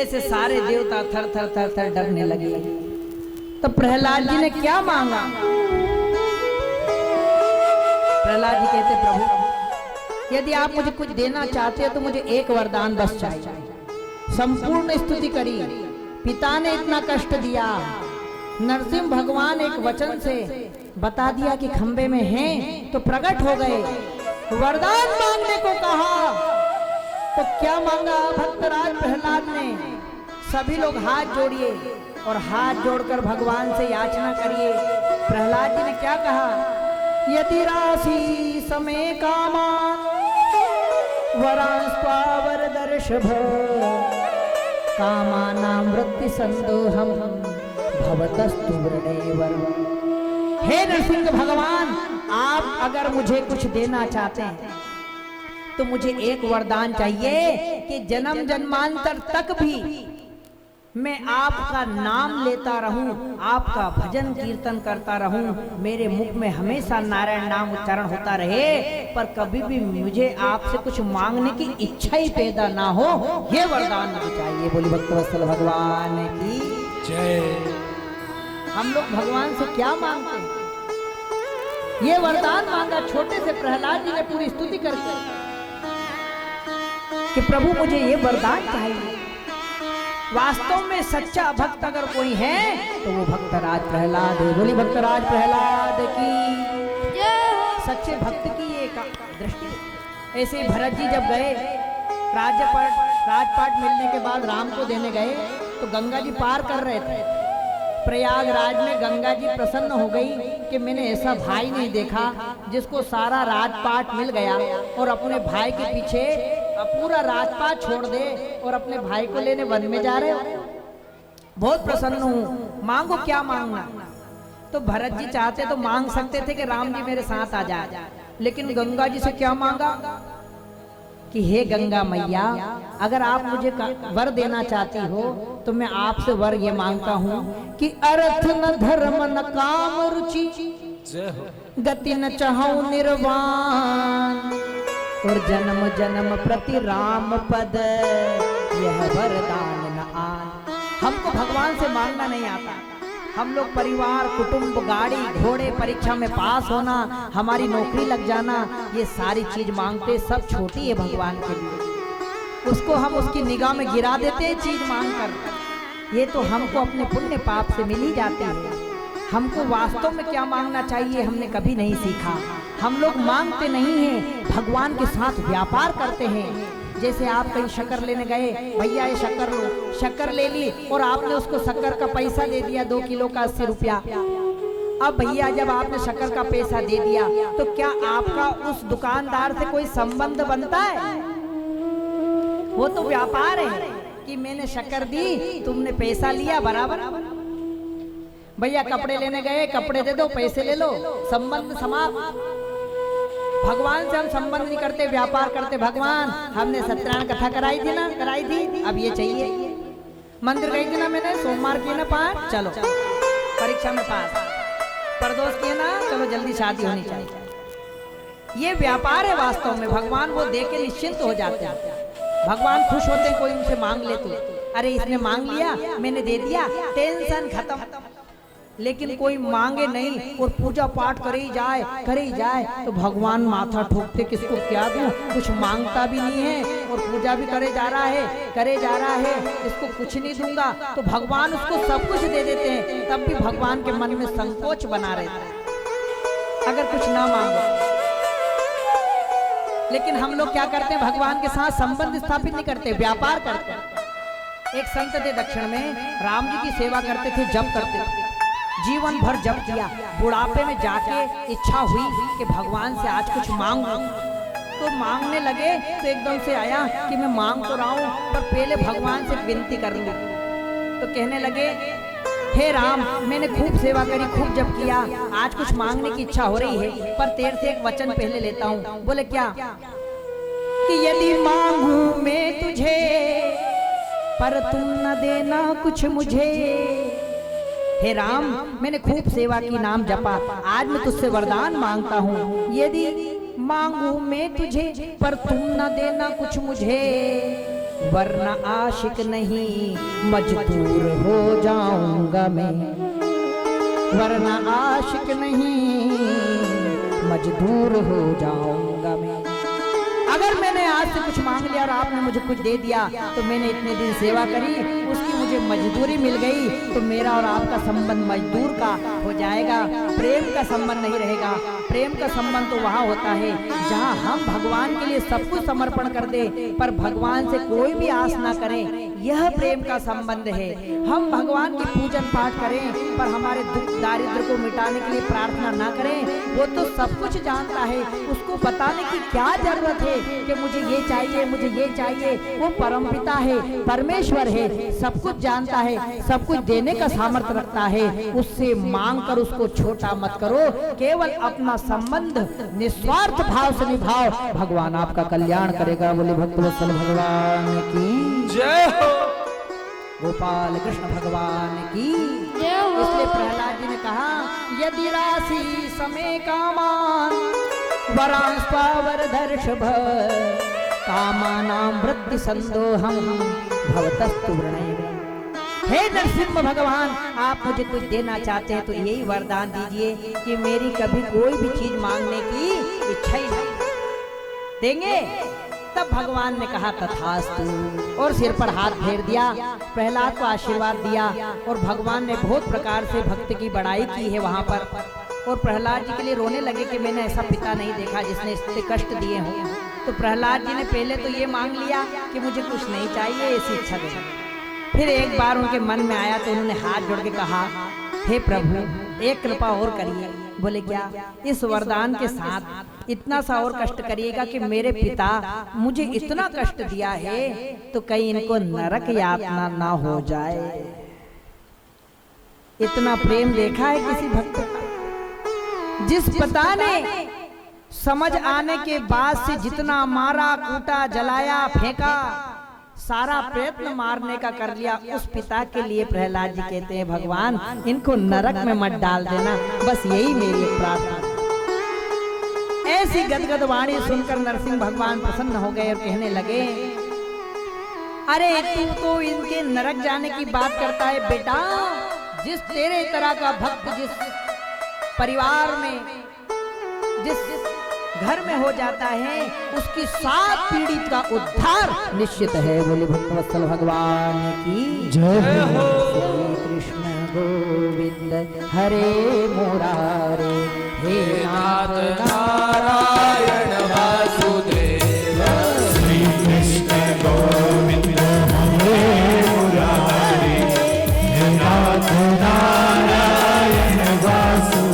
ऐसे सारे देवता थर थर थर थर डरने लगे। तो प्रहलाद जी ने क्या मांगा? प्रहलाद जी कहते प्रभु यदि आप मुझे कुछ देना चाहते हो तो मुझे एक वरदान बस चाहिए। संपूर्ण स्तुति करी, पिता ने इतना कष्ट दिया, नरसिंह भगवान एक वचन से बता दिया कि खंबे में हैं तो प्रकट हो गए। वरदान मांगने को कहा तो क्या मांगा भक्तराज प्रहलाद ने? सभी लोग हाथ जोड़िए और हाथ जोड़कर भगवान से याचना करिए। प्रहलाद जी ने क्या कहा? यदि राशि समय कामान वरांस्पावर दर्शभ कामानां वृत्ति संदोहम भवतस्तु वृणेवर। हे नरसिंह भगवान, आप अगर मुझे कुछ देना चाहते हैं तो मुझे एक वरदान चाहिए कि जन्म जन्मांतर तक भी मैं आपका नाम लेता रहूं, आपका भजन कीर्तन करता रहूं, मेरे मुख में हमेशा नारायण नाम उच्चारण होता रहे, पर कभी भी मुझे आपसे कुछ मांगने की इच्छा ही पैदा ना हो, ये वरदान मुझे चाहिए। बोली भक्तवत्सल भगवान की जय। हम लोग भगवान से क्या मांगते हैं? ये वरदान मांगा छोटे से प्रहलाद जी ने पूरी स्तुति करके कि प्रभु मुझे ये वरदान चाहिए। वास्तव में सच्चा भक्त अगर कोई है तो वो भक्तराज प्रहलाद है। बोली भक्तराज प्रहलाद की सच्चे भक्त की ये दृष्टि। ऐसे भरत जी जब गए राजपाट मिलने के बाद राम को देने गए तो गंगा जी पार कर रहे थे। प्रयागराज में गंगा जी प्रसन्न हो गई कि मैंने ऐसा भाई नहीं देखा जिसको सारा राजपाट मिल गया और अपने भाई के पीछे पूरा राजपाट छोड़ दे और अपने भाई को लेने वन में जा रहे हो। बहुत प्रसन्न हूँ, मांगो क्या मांगना। तो भरत जी चाहते तो मांग सकते थे कि राम जी मेरे साथ आ जाए, लेकिन गंगा जी से क्या मांगा कि हे गंगा मैया, अगर आप मुझे वर देना चाहती हो तो मैं आपसे वर ये मांगता हूँ कि अर्थ न धर्म न काम रुचि गति न चाहूं निर्वाण और जन्म जन्म प्रति राम पद यह वरदान न आन। हमको भगवान से मांगना नहीं आता। हम लोग परिवार, कुटुंब, गाड़ी, घोड़े, परीक्षा में पास होना, हमारी नौकरी लग जाना, ये सारी चीज मांगते, सब छोटी है भगवान के लिए। उसको हम उसकी निगाह में गिरा देते हैं चीज मांगकर। ये तो हमको अपने पुण्य पाप से मिल ही जाते हैं। हमको वास्तव में क्या मांगना चाहिए हमने कभी नहीं सीखा। हम लोग मांगते नहीं हैं, भगवान के साथ व्यापार करते हैं। जैसे आप कहीं शक्कर लेने गए, भैया ये शक्कर लो, शक्कर ले ली और आपने उसको शक्कर का पैसा दे दिया 2 किलो का 80 रुपया। अब भैया जब आपने शक्कर का पैसा दे दिया तो क्या आपका उस दुकानदार से कोई संबंध बनता है? वो तो व्यापार है कि मैंने शक्कर दी, तुमने पैसा लिया, बराबर। भैया कपड़े लेने गए, कपड़े दे दो, पैसे ले लो, संबंध समाप्त। भगवान से हम संबंध नहीं करते, व्यापार करते। भगवान हमने सत्यनारायण कथा कराई थी ना, कराई थी, अब ये चाहिए। मंदिर गई थी ना मैंने, सोमवार की ना पाठ, चलो परीक्षा में पास। परदोष किए ना, चलो जल्दी शादी होनी चाहिए। ये व्यापार है वास्तव में। भगवान वो दे के निश्चिंत हो जाते हैं। भगवान खुश होते हैं कोई उनसे मांग ले तो, अरे इसने मांग लिया, मैंने दे दिया, टेंशन खत्म। लेकिन कोई मांगे नहीं और पूजा पाठ करे ही जाए तो भगवान माथा ठोकते, किसको क्या दूं, कुछ मांगता भी नहीं है और पूजा भी करे जा रहा है, इसको कुछ नहीं दूंगा, तो भगवान उसको सब कुछ दे देते हैं। तब भी भगवान के मन में संकोच बना रहता है अगर कुछ ना मांगो। लेकिन हम लोग क्या करते हैं, भगवान के साथ संबंध स्थापित नहीं करते, व्यापार करते हैं। एक संत थे दक्षिण में, राम जी की सेवा करते थे, जप करते थे, जीवन भर जप किया। बुढ़ापे में जाके इच्छा हुई कि भगवान से आज कुछ मांगूं, तो मांगने लगे तो एकदम से आया कि मैं मांग तो रहा हूं पर पहले भगवान से विनती करूंगा। तो कहने लगे, हे राम, मैंने खूब सेवा करी, खूब जप किया, आज कुछ मांगने की इच्छा हो रही है, पर तेरे से एक वचन पहले लेता हूं। बोले क्या? कि यदि मांगू मैं तुझे पर तुम न देना कुछ मुझे। हे राम, मैंने खूब सेवा की, नाम जपा, आज मैं तुझसे वरदान मांगता हूँ। यदि मांगू मैं तुझे पर तुम न देना कुछ मुझे, वरना आशिक नहीं मजदूर हो जाऊंगा मैं, वरना आशिक नहीं मजदूर हो जाऊंगा मैं। अगर मैंने आज से कुछ मांग लिया और आपने मुझे कुछ दे दिया तो मैंने इतने दिन सेवा करी, उसकी मुझे मजदूरी मिल गई, तो मेरा और आपका संबंध मजदूर का हो जाएगा, प्रेम का संबंध नहीं रहेगा। प्रेम का संबंध तो वहाँ होता है जहाँ हम भगवान के लिए सब कुछ समर्पण कर दे पर भगवान से कोई भी आस ना करें, यह प्रेम का संबंध है। हम भगवान की पूजन पाठ करें पर हमारे दुख दारिद्र को मिटाने के लिए प्रार्थना ना करें, वो तो सब कुछ जानता है, उसको बताने की क्या जरूरत है कि मुझे ये चाहिए, मुझे ये चाहिए। वो परमपिता है, परमेश्वर है, सब कुछ जानता है, सब कुछ देने का सामर्थ्य रखता है। उससे मांग कर उसको छोटा मत करो, केवल अपना संबंध निस्वार्थ भाव से निभाओ, भगवान आपका कल्याण करेगा। बोले भक्तवत्सल भगवान की जय हो। गोपाल कृष्ण भगवान की। इसलिए प्रहलाद जी ने कहा, यदि राशि समय कामान वरांस्वावरधर्षभ कामानां वृत्ति संदोहम भवतस्तु वृणैव। हे नरसिंह भगवान, आप मुझे कुछ देना चाहते हैं तो यही वरदान दीजिए कि मेरी कभी कोई भी चीज मांगने की इच्छा ही नहीं। देंगे? तब भगवान ने कहा तथास्तु और सिर पर हाथ फेर दिया, प्रहलाद को आशीर्वाद दिया और भगवान ने बहुत प्रकार से भक्त की बड़ाई की है वहां पर। और प्रहलाद जी के लिए रोने लगे कि मैंने ऐसा पिता नहीं देखा जिसने इससे कष्ट दिए हों। तो प्रहलाद जी ने पहले तो ये मांग लिया कि मुझे कुछ नहीं चाहिए, ऐसी इच्छा दे। फिर एक बार उनके मन में आया तो उन्होंने हाथ जोड़ के कहा, हे प्रभु एक कृपा और करिए। बोले क्या? इस वरदान के साथ इतना सा और कष्ट करिएगा कि मेरे पिता मुझे इतना कष्ट दिया है तो कहीं इनको नरक यातना ना हो जाए। इतना प्रेम देखा है किसी भक्त का? जिस पिता ने समझ आने के बाद से जितना मारा, कूटा, जलाया, फेंका, सारा प्रयत्न मारने का कर लिया, उस पिता के लिए प्रहलाद जी कहते हैं, भगवान इनको नरक में मत डाल देना, बस यही मेरी एक प्रार्थना। ऐसी गदगद वाणी सुनकर नरसिंह भगवान प्रसन्न हो गए और कहने लगे, अरे तू तो इनके नरक जाने की बात करता है बेटा, जिस तेरे तरह का भक्त जिस परिवार में, जिस घर में हो जाता है उसकी 7 पीढ़ी का उद्धार निश्चित है। बोले भक्तवत्सल भगवान की जय हो। श्री कृष्ण गोविंद हरे मुरारे, हे नाथ नारायण वासुदेव, श्री कृष्ण गोविंद हरे मुरारे, हे नाथ नारायण वासुदेव।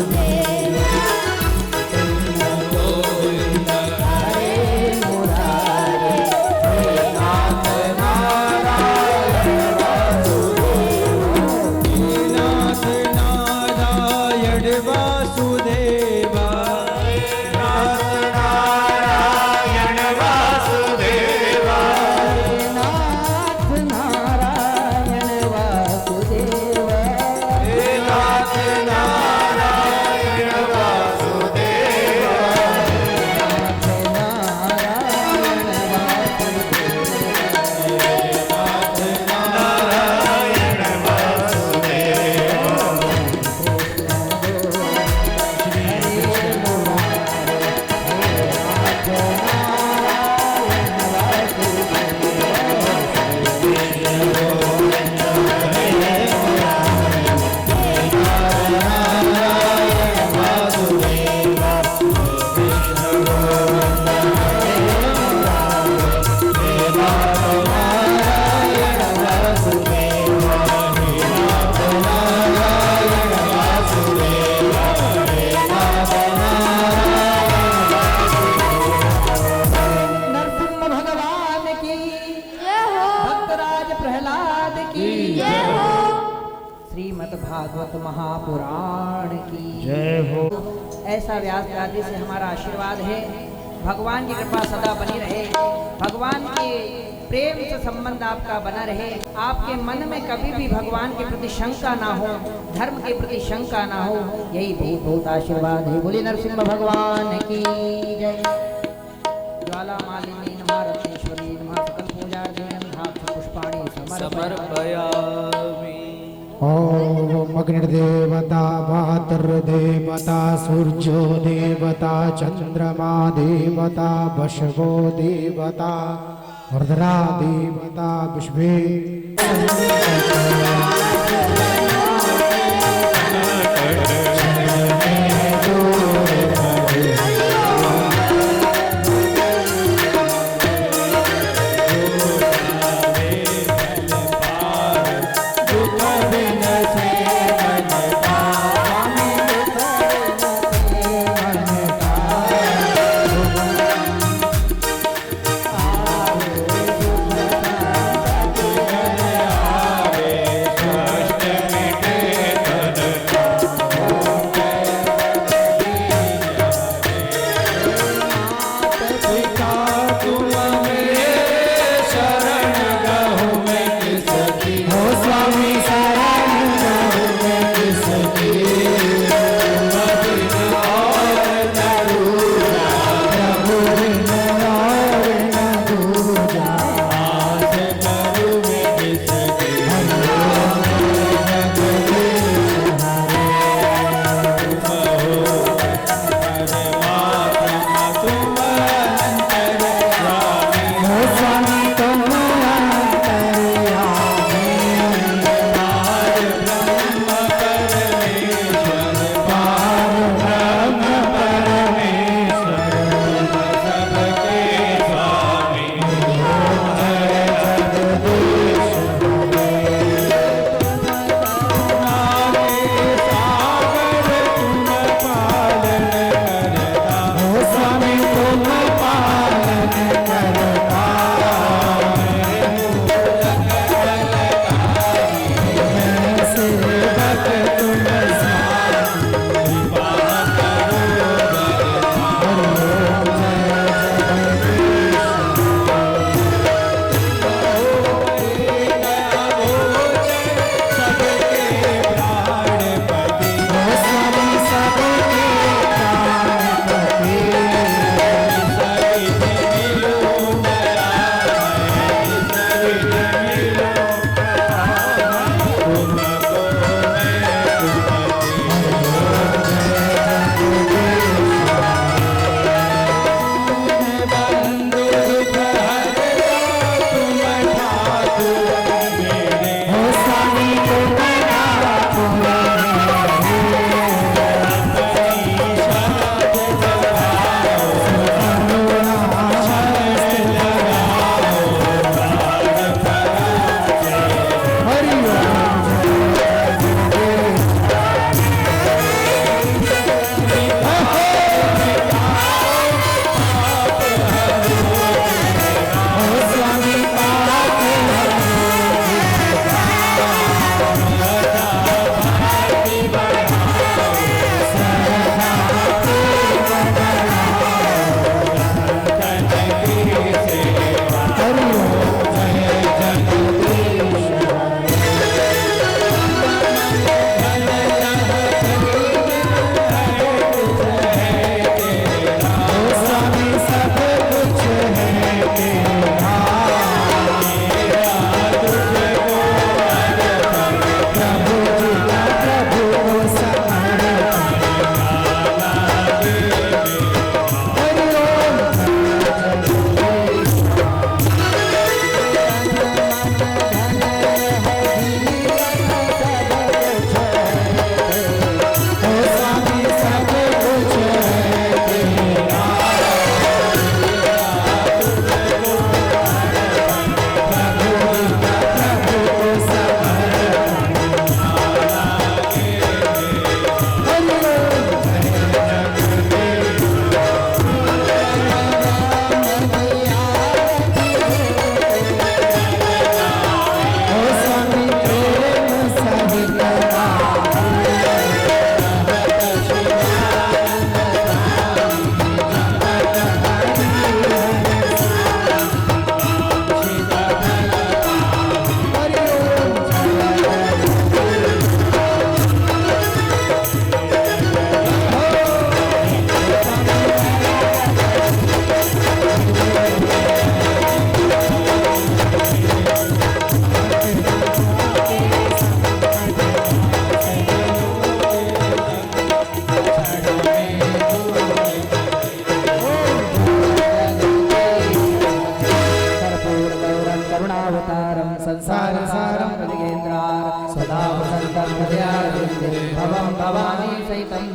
भागवत महापुराण की जय हो। ऐसा व्यास दादी से हमारा आशीर्वाद है। भगवान की कृपा सदा बनी रहे। भगवान के प्रेम से संबंध आपका बना रहे, आपके मन में कभी भी भगवान के प्रति शंका ना हो, धर्म के प्रति शंका ना हो, यही बहुत बहुत आशीर्वाद है। बोले नरसिंह भगवान की जय। ज्वाला मालिनी नमः रत्नेश्वरी नमः सकल पूजार्थे गंधाक्ष पुष्पाणि समर्पयामि। ओम अग्निर्देवता मातृदेवता सूर्यो देवता चंद्रमा देवता वशवो देवता रुद्रा देवता विश्वे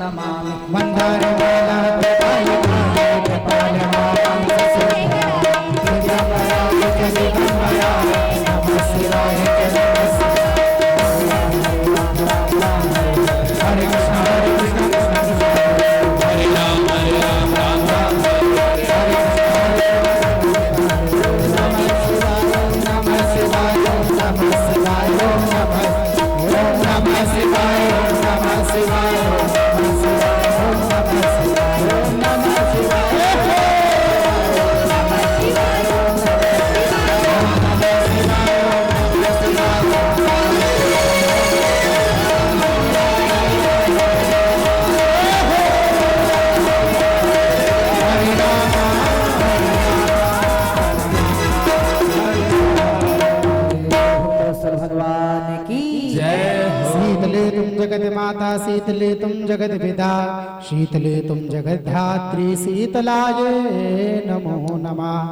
नमामि। मंदारमाला पुष्पायमाने कृपालमानं ससुधा दिगंबरा जगदम्बरा नमः शिवाय हरे कृष्ण हरे कृष्ण हरे राम राम राम हरे नमः शिवाय नमः शिवाय ओम नमः शिवाय ओम नमः शिवाय ओम नमः शिवाय ओम नमः शिवाय भगवान की जय हो। शीतले तुम जगत माता शीतले तुम जगत पिता शीतले तुम जगत धात्री शीतलाय नमो नमः।